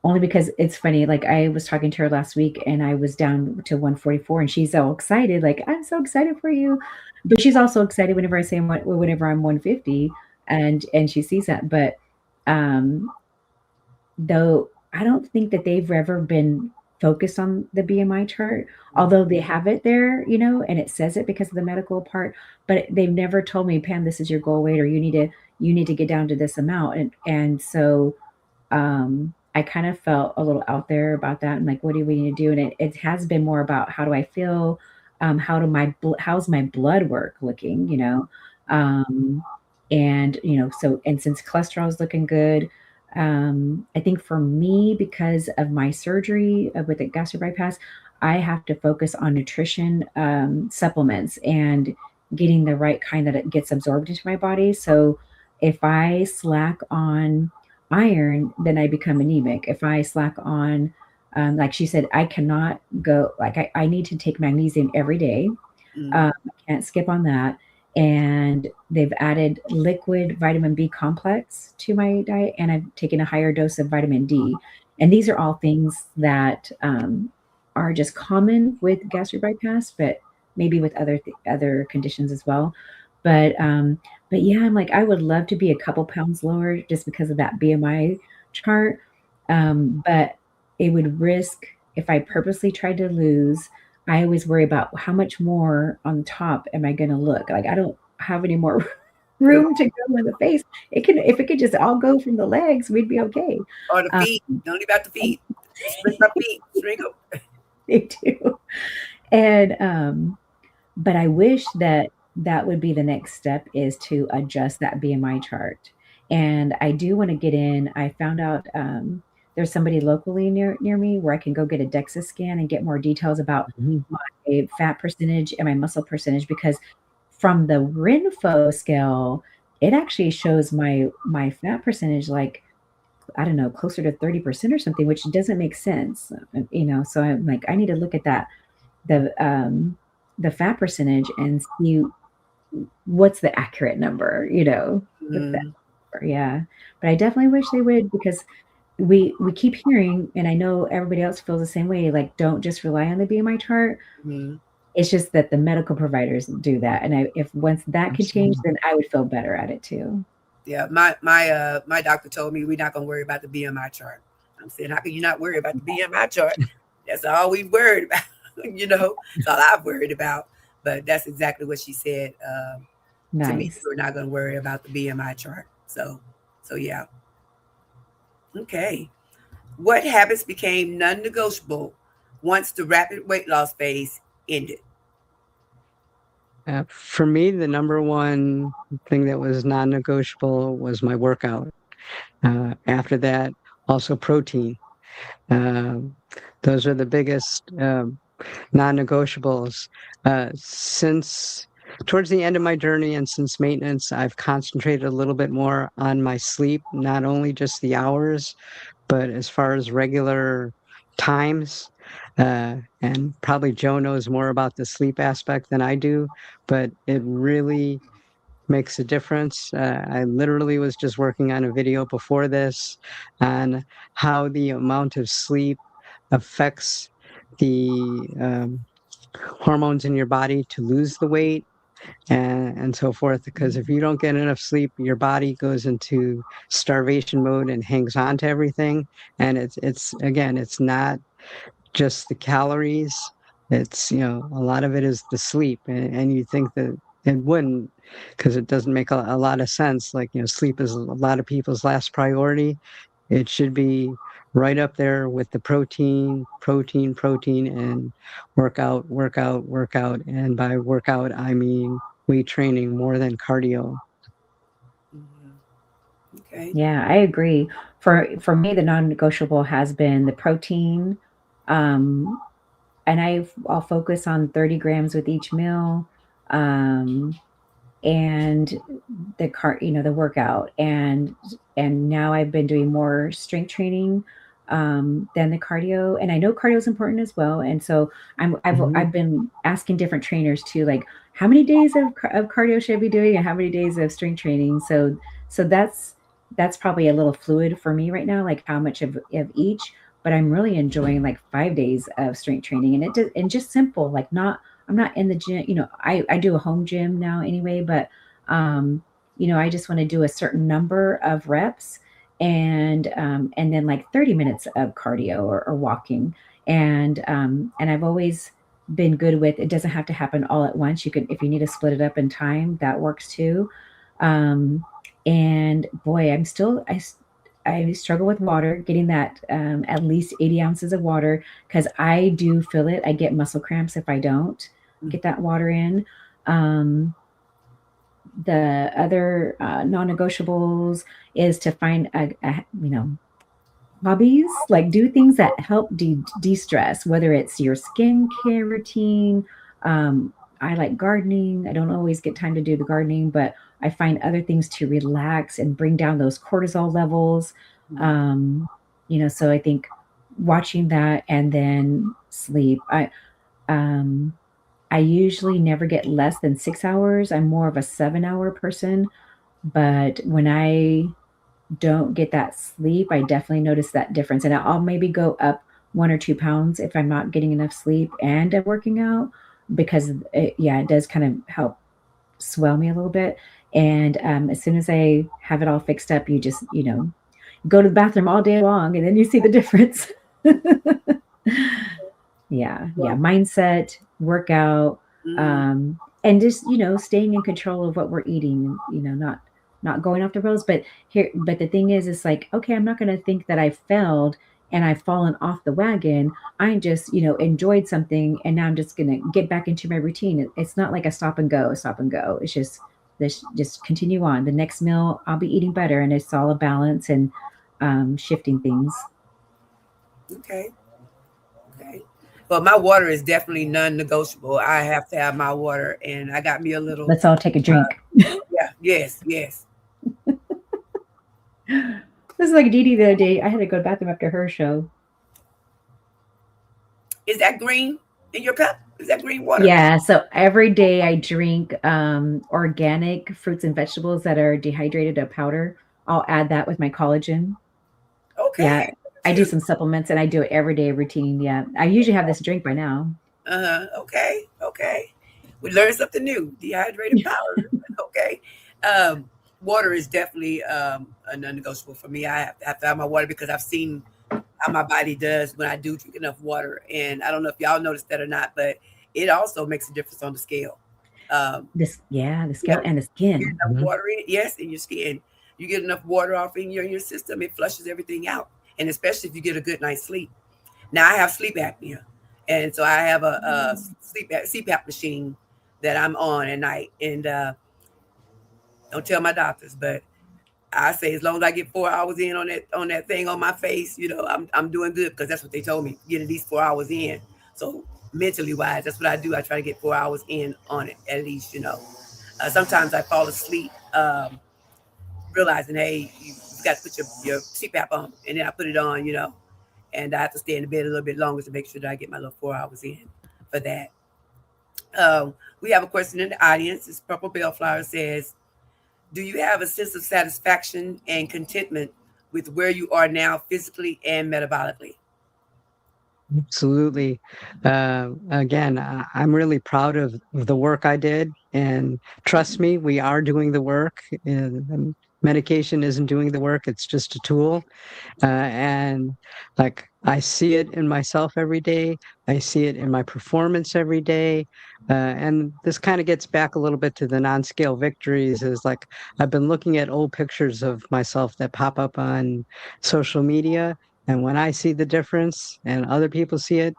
only because it's funny. Like, I was talking to her last week and I was down to 144, and she's all excited, like, I'm so excited for you. But she's also excited whenever I say whenever I'm 150, and she sees that. But um though I don't think that they've ever been focused on the BMI chart, although they have it there, and it says it because of the medical part. But they've never told me, Pam, this is your goal weight, or you need to get down to this amount. And so I kind of felt a little out there about that, and like, what do we need to do? And it has been more about, how do I feel? How's my blood work looking? Um, And and since cholesterol is looking good, I think for me, because of my surgery with the gastric bypass, I have to focus on nutrition, supplements, and getting the right kind that it gets absorbed into my body. So if I slack on iron, then I become anemic. If I slack on, like she said, I cannot go, like, I need to take magnesium every day. I can't skip on that. And they've added liquid vitamin B complex to my diet, and I've taken a higher dose of vitamin D. And these are all things that are just common with gastric bypass, but maybe with other conditions as well. But yeah, I'm like, I would love to be a couple pounds lower just because of that BMI chart. But it would risk, if I purposely tried to lose, I always worry about how much more on top am I going to look. Like, I don't have any more room to go in the face. If it could just all go from the legs, we'd be okay. Or the feet. Don't leave out the feet. Shrink up feet. Shrink them. They do. And but I wish that would be the next step, is to adjust that BMI chart. And I do want to get in. I found out there's somebody locally near me where I can go get a DEXA scan and get more details about my fat percentage and my muscle percentage, because from the Rinfo scale, it actually shows my fat percentage, like, I don't know, closer to 30% or something, which doesn't make sense. So I'm like, I need to look at that, the fat percentage, and see what's the accurate number, with that. Yeah. But I definitely wish they would, because we keep hearing, and I know everybody else feels the same way, like, don't just rely on the BMI chart. It's just that the medical providers do that. And if once that could change, then I would feel better at it too. Yeah, my doctor told me we're not gonna worry about the BMI chart. I'm saying, how can you not worry about the BMI chart? That's all we've worried about. That's all I've worried about. But that's exactly what she said. Nice. To me, we're not gonna worry about the BMI chart. So yeah. Okay. What habits became non-negotiable once the rapid weight loss phase ended? For me, the number one thing that was non-negotiable was my workout. After that, also protein. Those are the biggest non-negotiables. Since towards the end of my journey and since maintenance, I've concentrated a little bit more on my sleep, not only just the hours, but as far as regular times. And probably Joe knows more about the sleep aspect than I do, but it really makes a difference. I literally was just working on a video before this on how the amount of sleep affects the hormones in your body to lose the weight and so forth. Because if you don't get enough sleep, your body goes into starvation mode and hangs on to everything. And it's again, it's not just the calories. It's, a lot of it is the sleep. And you think that it wouldn't, because it doesn't make a lot of sense. Like, sleep is a lot of people's last priority. It should be right up there with the protein, and workout. And by workout, I mean weight training more than cardio. Okay. Yeah, I agree. For me, the non-negotiable has been the protein, and I'll focus on 30 grams with each meal, and the workout, and now I've been doing more strength training than the cardio, and I know cardio is important as well. And so I've been asking different trainers too, like, how many days of cardio should I be doing, and how many days of strength training. So that's probably a little fluid for me right now, like how much of each. But I'm really enjoying like 5 days of strength training, and just simple, like, I'm not in the gym, I do a home gym now anyway, but I just want to do a certain number of reps, and then like 30 minutes of cardio or walking. And I've always been good with, it doesn't have to happen all at once. You can, if you need to split it up in time, that works too. And boy, I struggle with water, getting that at least 80 ounces of water, because I do feel it. I get muscle cramps if I don't get that water in. the other non-negotiables is to find hobbies, like do things that help de-stress, whether it's your skincare routine. I like gardening. I don't always get time to do the gardening, but I find other things to relax and bring down those cortisol levels. um, so I think watching that and then sleep. Um, I usually never get less than 6 hours. I'm more of a 7 hour person, but when I don't get that sleep, I definitely notice that difference. And I'll maybe go up 1 or 2 pounds if I'm not getting enough sleep and I'm working out, because it does kind of help swell me a little bit. And as soon as I have it all fixed up, you just, go to the bathroom all day long and then you see the difference. Yeah. Mindset, workout, Mhm. and just, staying in control of what we're eating, not going off the rails. But the thing is, it's like, okay, I'm not going to think that I failed and I've fallen off the wagon. I just, enjoyed something and now I'm just going to get back into my routine. It's not like a stop and go, stop and go. It's just this, just continue on. The next meal, I'll be eating better, and it's all a balance and shifting things. Okay. Okay. But my water is definitely non-negotiable. I have to have my water, and I got me a little. Let's all take a drink. Yeah. Yes. Yes. This is like Dee Dee the other day. I had to go to the bathroom after her show. Is that green in your cup? Is that green water? Yeah, so every day I drink organic fruits and vegetables that are dehydrated to powder. I'll add that with my collagen. Okay. Yeah, I do some supplements and I do it every day routine. Yeah, I usually have this drink by now. Okay. Okay. We learned something new. Dehydrated powder. Okay. Um, Water is definitely a non-negotiable for me. I have to have my water because I've seen how my body does when I do drink enough water. And I don't know if y'all noticed that or not, but it also makes a difference on the scale. Um, The yeah, scalp and the get skin. enough water in, yes, in your skin. You get enough water off in your system, it flushes everything out. And especially if you get a good night's sleep. Now I have sleep apnea, and so I have a CPAP machine that I'm on at night. And don't tell my doctors, but I say as long as I get 4 hours in on that thing on my face, I'm doing good because that's what they told me. Get at least 4 hours in. So mentally wise, that's what I do. I try to get 4 hours in on it at least. Sometimes I fall asleep, realizing, hey, you've got to put your CPAP on, and then I put it on, and I have to stay in the bed a little bit longer to make sure that I get my little 4 hours in for that. We have a question in the audience. This Purple Bellflower says, do you have a sense of satisfaction and contentment with where you are now physically and metabolically? Absolutely. Again, I'm really proud of the work I did, and trust me, we are doing the work. Medication isn't doing the work; it's just a tool. And like I see it in myself every day. I see it in my performance every day. And this kind of gets back a little bit to the non-scale victories. Is like I've been looking at old pictures of myself that pop up on social media. And when I see the difference and other people see it,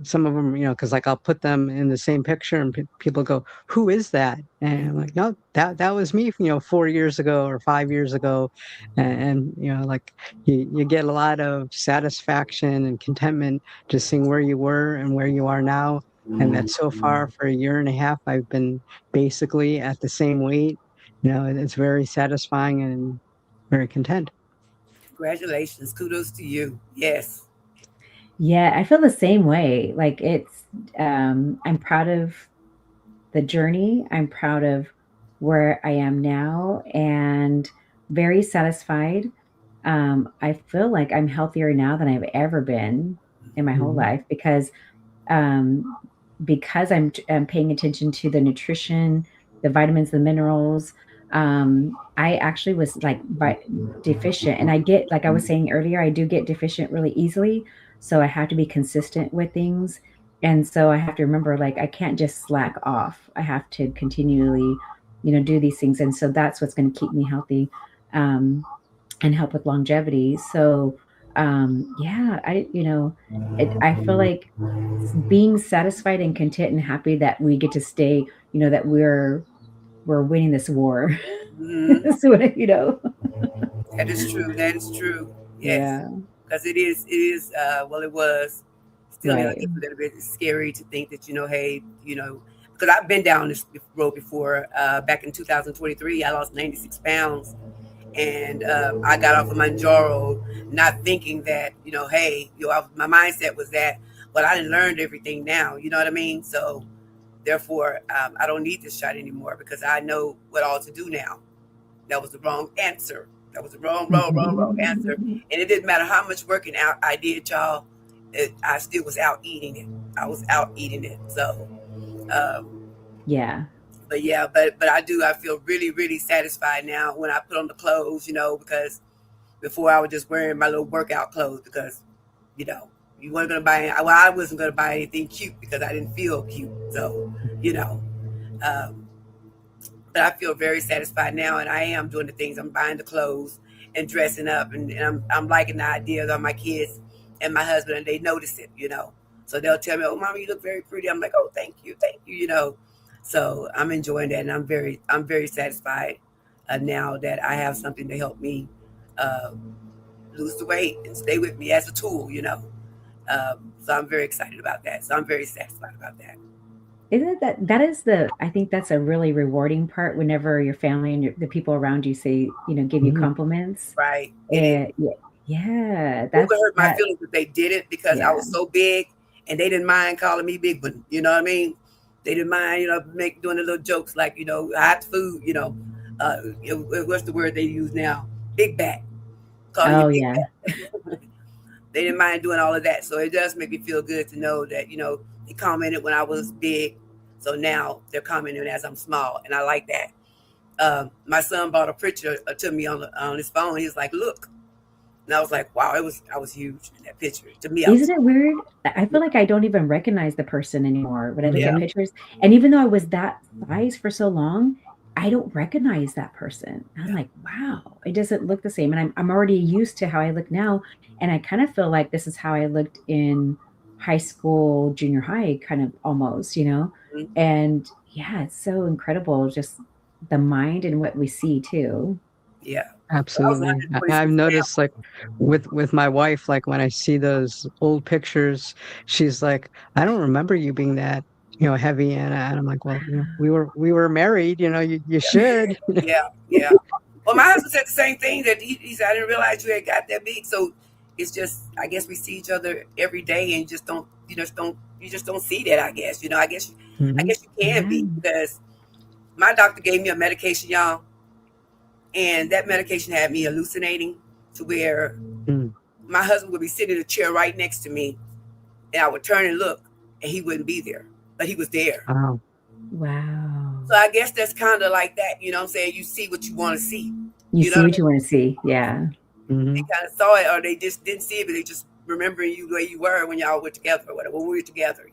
some of them, because like I'll put them in the same picture and people go, "Who is that?" And I'm like, "No, that was me, 4 years ago or 5 years ago." And like you get a lot of satisfaction and contentment just seeing where you were and where you are now. And that so far for a year and a half, I've been basically at the same weight. It's very satisfying and very content. Congratulations. Kudos to you. Yes. Yeah, I feel the same way. Like I'm proud of the journey. I'm proud of where I am now and very satisfied. I feel like I'm healthier now than I've ever been in my whole Mhm. life um, because I'm paying attention to the nutrition, the vitamins, the minerals. I actually was like deficient, and I get, like I was saying earlier, I do get deficient really easily. So I have to be consistent with things, and so I have to remember, like, I can't just slack off. I have to continually, do these things, and so that's what's going to keep me healthy. And help with longevity. So, yeah, I feel like being satisfied and content and happy that we get to stay, that we're we're winning this war. Mhm. So, you know. That is true. That is true. Yes, Yeah. because it is. It is. Well, it was. Still, I Right. guess a little bit scary to think that hey, because I've been down this road before. Back in 2023, I lost 96 pounds, and I got off of Manjaro, not thinking that hey, my mindset was that. Well, I didn't learn everything now. You know what I mean? So therefore, I don't need this shot anymore because I know what all to do now. That was the wrong answer. That was the wrong answer. And it didn't matter how much working out I did, y'all. I still was out eating it. I was out eating it. So, um, Yeah. but yeah, but I do. I feel really, really satisfied now when I put on the clothes, because before I was just wearing my little workout clothes because, you know, you weren't gonna buy. Well, I wasn't gonna buy anything cute because I didn't feel cute. So, you know. Um, but I feel very satisfied now, and I am doing the things. I'm buying the clothes and dressing up, and I'm liking the ideas of my kids and my husband, and they notice it. So they'll tell me, "Oh, Mama, you look very pretty." I'm like, "Oh, thank you." So I'm enjoying that, and I'm very satisfied now that I have something to help me uh, lose the weight and stay with me as a tool. So I'm very excited about that. So I'm very satisfied about that. Isn't it that is I think that's a really rewarding part whenever your family and the people around you say, give you compliments. Right? It is. And yeah, It would hurt my that, feelings if they did it because I yeah. was so big and they didn't mind calling me big one. You know what I mean? They didn't mind, doing the little jokes like, hot food, what's the word they use now? Big back. Calling you Oh, big yeah. back. They didn't mind doing all of that. So it does make me feel good to know that, they commented when I was big. So now they're commenting as I'm small. And I like that. My son brought a picture to me on his phone. He's like, look. And I was like, wow, I was huge in that picture. To me, Isn't it weird? I feel like I don't even recognize the person anymore when I look at pictures. And even though I was that size for so long, I don't recognize that person. I'm like, wow, it doesn't look the same. And I'm already used to how I look now. And I kind of feel like this is how I looked in high school, junior high, kind of almost, Mm-hmm. And yeah, it's so incredible, just the mind and what we see too. Yeah. Absolutely. I've noticed like with my wife, like when I see those old pictures, she's like, I don't remember you being that, heavy. And I'm like, well, we were married, you should. Yeah. Well, my husband said the same thing that he said, I didn't realize you had got that big. So it's just, I guess we see each other every day and you just don't see that, I guess. I guess you can be because my doctor gave me a medication, y'all. And that medication had me hallucinating to where my husband would be sitting in a chair right next to me, and I would turn and look, and he wouldn't be there, but he was there. Wow. So I guess that's kind of like that, you know what I'm saying? You see what you want to see. You see what you want to see, yeah. They kind of saw it, or they just didn't see it, but they just remembering you the way you were when y'all were together, or whatever. When we were together,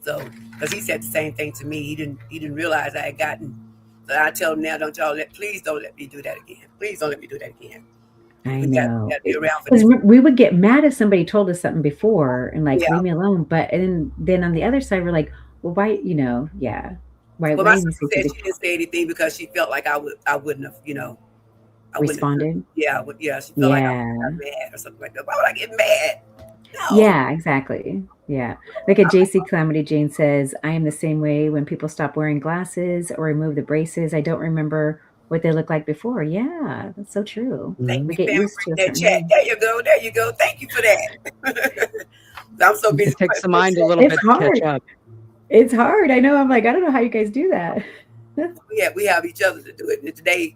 So, because he said the same thing to me, he didn't realize I had gotten. So I tell him now, please don't let me do that again. Please don't let me do that again. I know. Because we would get mad if somebody told us something before and like, leave me alone. But and then on the other side, we're like, well, why, yeah. Why, well, my sister said she didn't say anything because she felt like I wouldn't have, I responded. She felt like I got mad or something like that. Why would I get mad? No. Yeah, exactly. Yeah. Like a JC Calamity Jane says, I am the same way when people stop wearing glasses or remove the braces. I don't remember what they looked like before. Yeah, that's so true. We get used to that chat. There you go. Thank you for that. I'm so busy. It takes the mind a little bit to catch up. It's hard. I know. I'm like, I don't know how you guys do that. We have each other to do it. And today,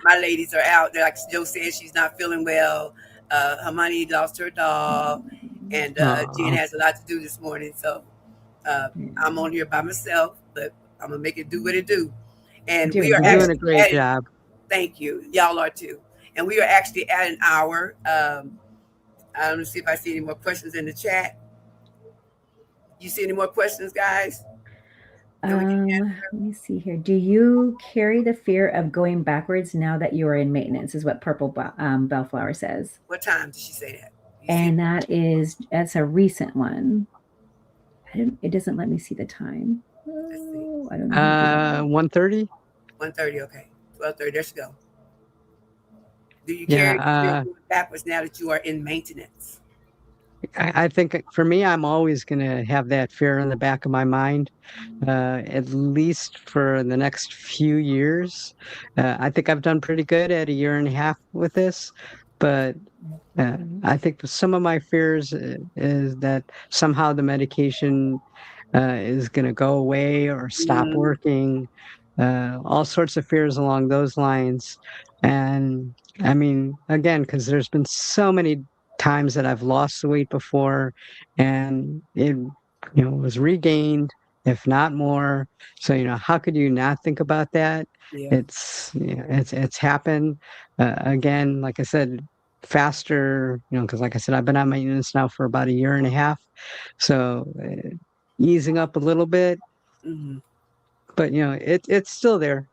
my ladies are out. Like Joe said, she's not feeling well. Hermione lost her dog, and Jen has a lot to do this morning. So I'm on here by myself, but I'm gonna make it do what it do. And we are doing a great job. Thank you. Y'all are too. And we are actually at an hour. Let me see if I see any more questions in the chat. You see any more questions, guys? Let me see here. Do you carry the fear of going backwards now that you are in maintenance? Is what Purple Bellflower says. What time did she say that? And that's a recent one. It doesn't let me see the time. Oh, I don't know. 1:30. 1:30. Okay. 12:30. There she go. Do you carry the fear Yeah, going backwards now that you are in maintenance? I think for me, I'm always going to have that fear in the back of my mind, at least for the next few years. I think I've done pretty good at a year and a half with this, but I think some of my fears is that somehow the medication is going to go away or stop Mm, working, all sorts of fears along those lines. And I mean, again, because there's been so many times that I've lost the weight before and it was regained, if not more. So, how could you not think about that? yeah. It's happened. Again, like I said, faster, because like I said, I've been on maintenance now for about a year and a half. So easing up a little bit, Hmm. but it's still there.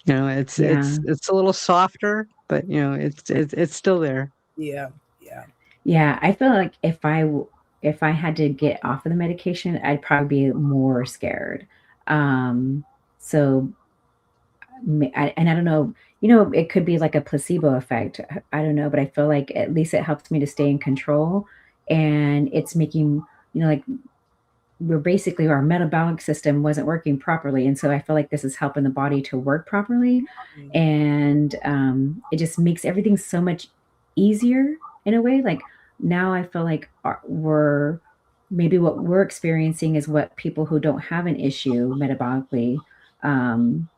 It's Yeah. it's it's a little softer, but it's still there. Yeah. Yeah. Yeah, I feel like if I had to get off of the medication, I'd probably be more scared. So and I don't know, it could be like a placebo effect. I don't know, but I feel like at least it helps me to stay in control, and it's making, like our metabolic system wasn't working properly, and so I feel like this is helping the body to work properly, Mhm. and it just makes everything so much easier in a way. Like now, I feel like what we're experiencing is what people who don't have an issue metabolically, um,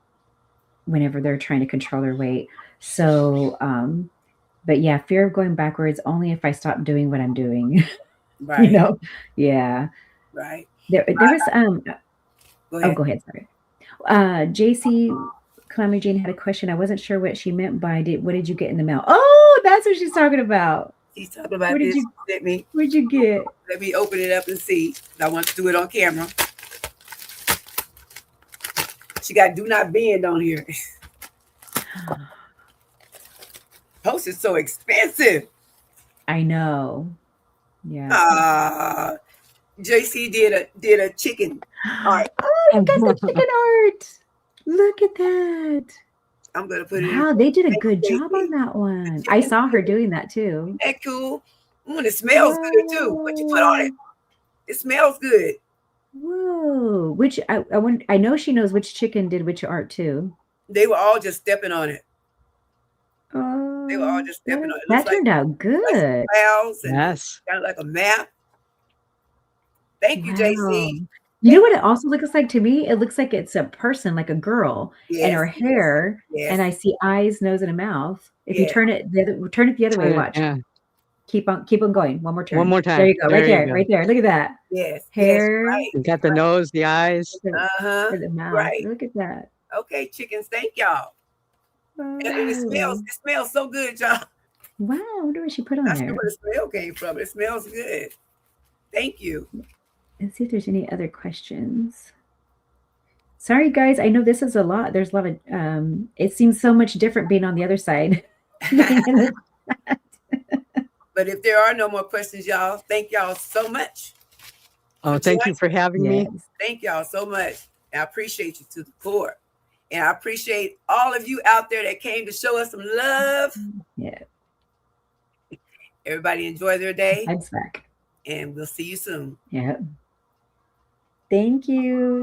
whenever they're trying to control their weight. So, but yeah, fear of going backwards only if I stop doing what I'm doing. you Right. know, yeah. Right. There was Go Oh, ahead. go ahead. Sorry. JC Calamity Jane had a question. I wasn't sure what she meant by what did you get in the mail? Oh, that's what she's talking about. He's talking about What did this. you Let me what did you get? let me open it up and see. I want to do it on camera. She got "Do Not Bend" on here. Post is so expensive. I know. Yeah. Ah, JC did a chicken art. Oh, you guys got chicken art. Look at that. I'm gonna put it in. Wow, they did a Thank good you, job JC. on that The one. I chicken. saw her doing that too. Isn't that cool? Mm, it smells good too. What you put on Whoa. it? It smells good. Whoa. Which I know she knows which chicken did which art too. They were all just stepping on it. They were all Oh, just stepping on it. It that turned out like some good. clouds and Yes. kind of like a map. Thank you, Wow. JC. You know Thank what it also looks like to me? It looks like it's a person, like a girl, and Yes, her yes, hair, yes, and I see eyes, nose, and a mouth. If you yes. turn it the other way, watch. Yeah. Keep on going. One more One turn. more There time. you go. Right There you there. go. Right there. Look at that. Yes, yes, Hair right, You got the nose, the eyes. uh-huh, and the mouth. right. Look at that. Okay, chickens, thank y'all. And it smells, Oh. it smells so good, y'all. Wow. I wonder what she put on Not sure there. where the smell came from. It smells good. Thank you. Let's see if there's any other questions. Sorry, guys. I know this is a lot. There's a lot of it seems so much different being on the other side. But if there are no more questions, y'all, thank y'all so much Oh, for thank you joining. for having Yes. me. Thank y'all so much. And I appreciate you to the core. And I appreciate all of you out there that came to show us some love. Yeah. Everybody enjoy their day, Vibes back. and we'll see you soon. Yeah. Thank you.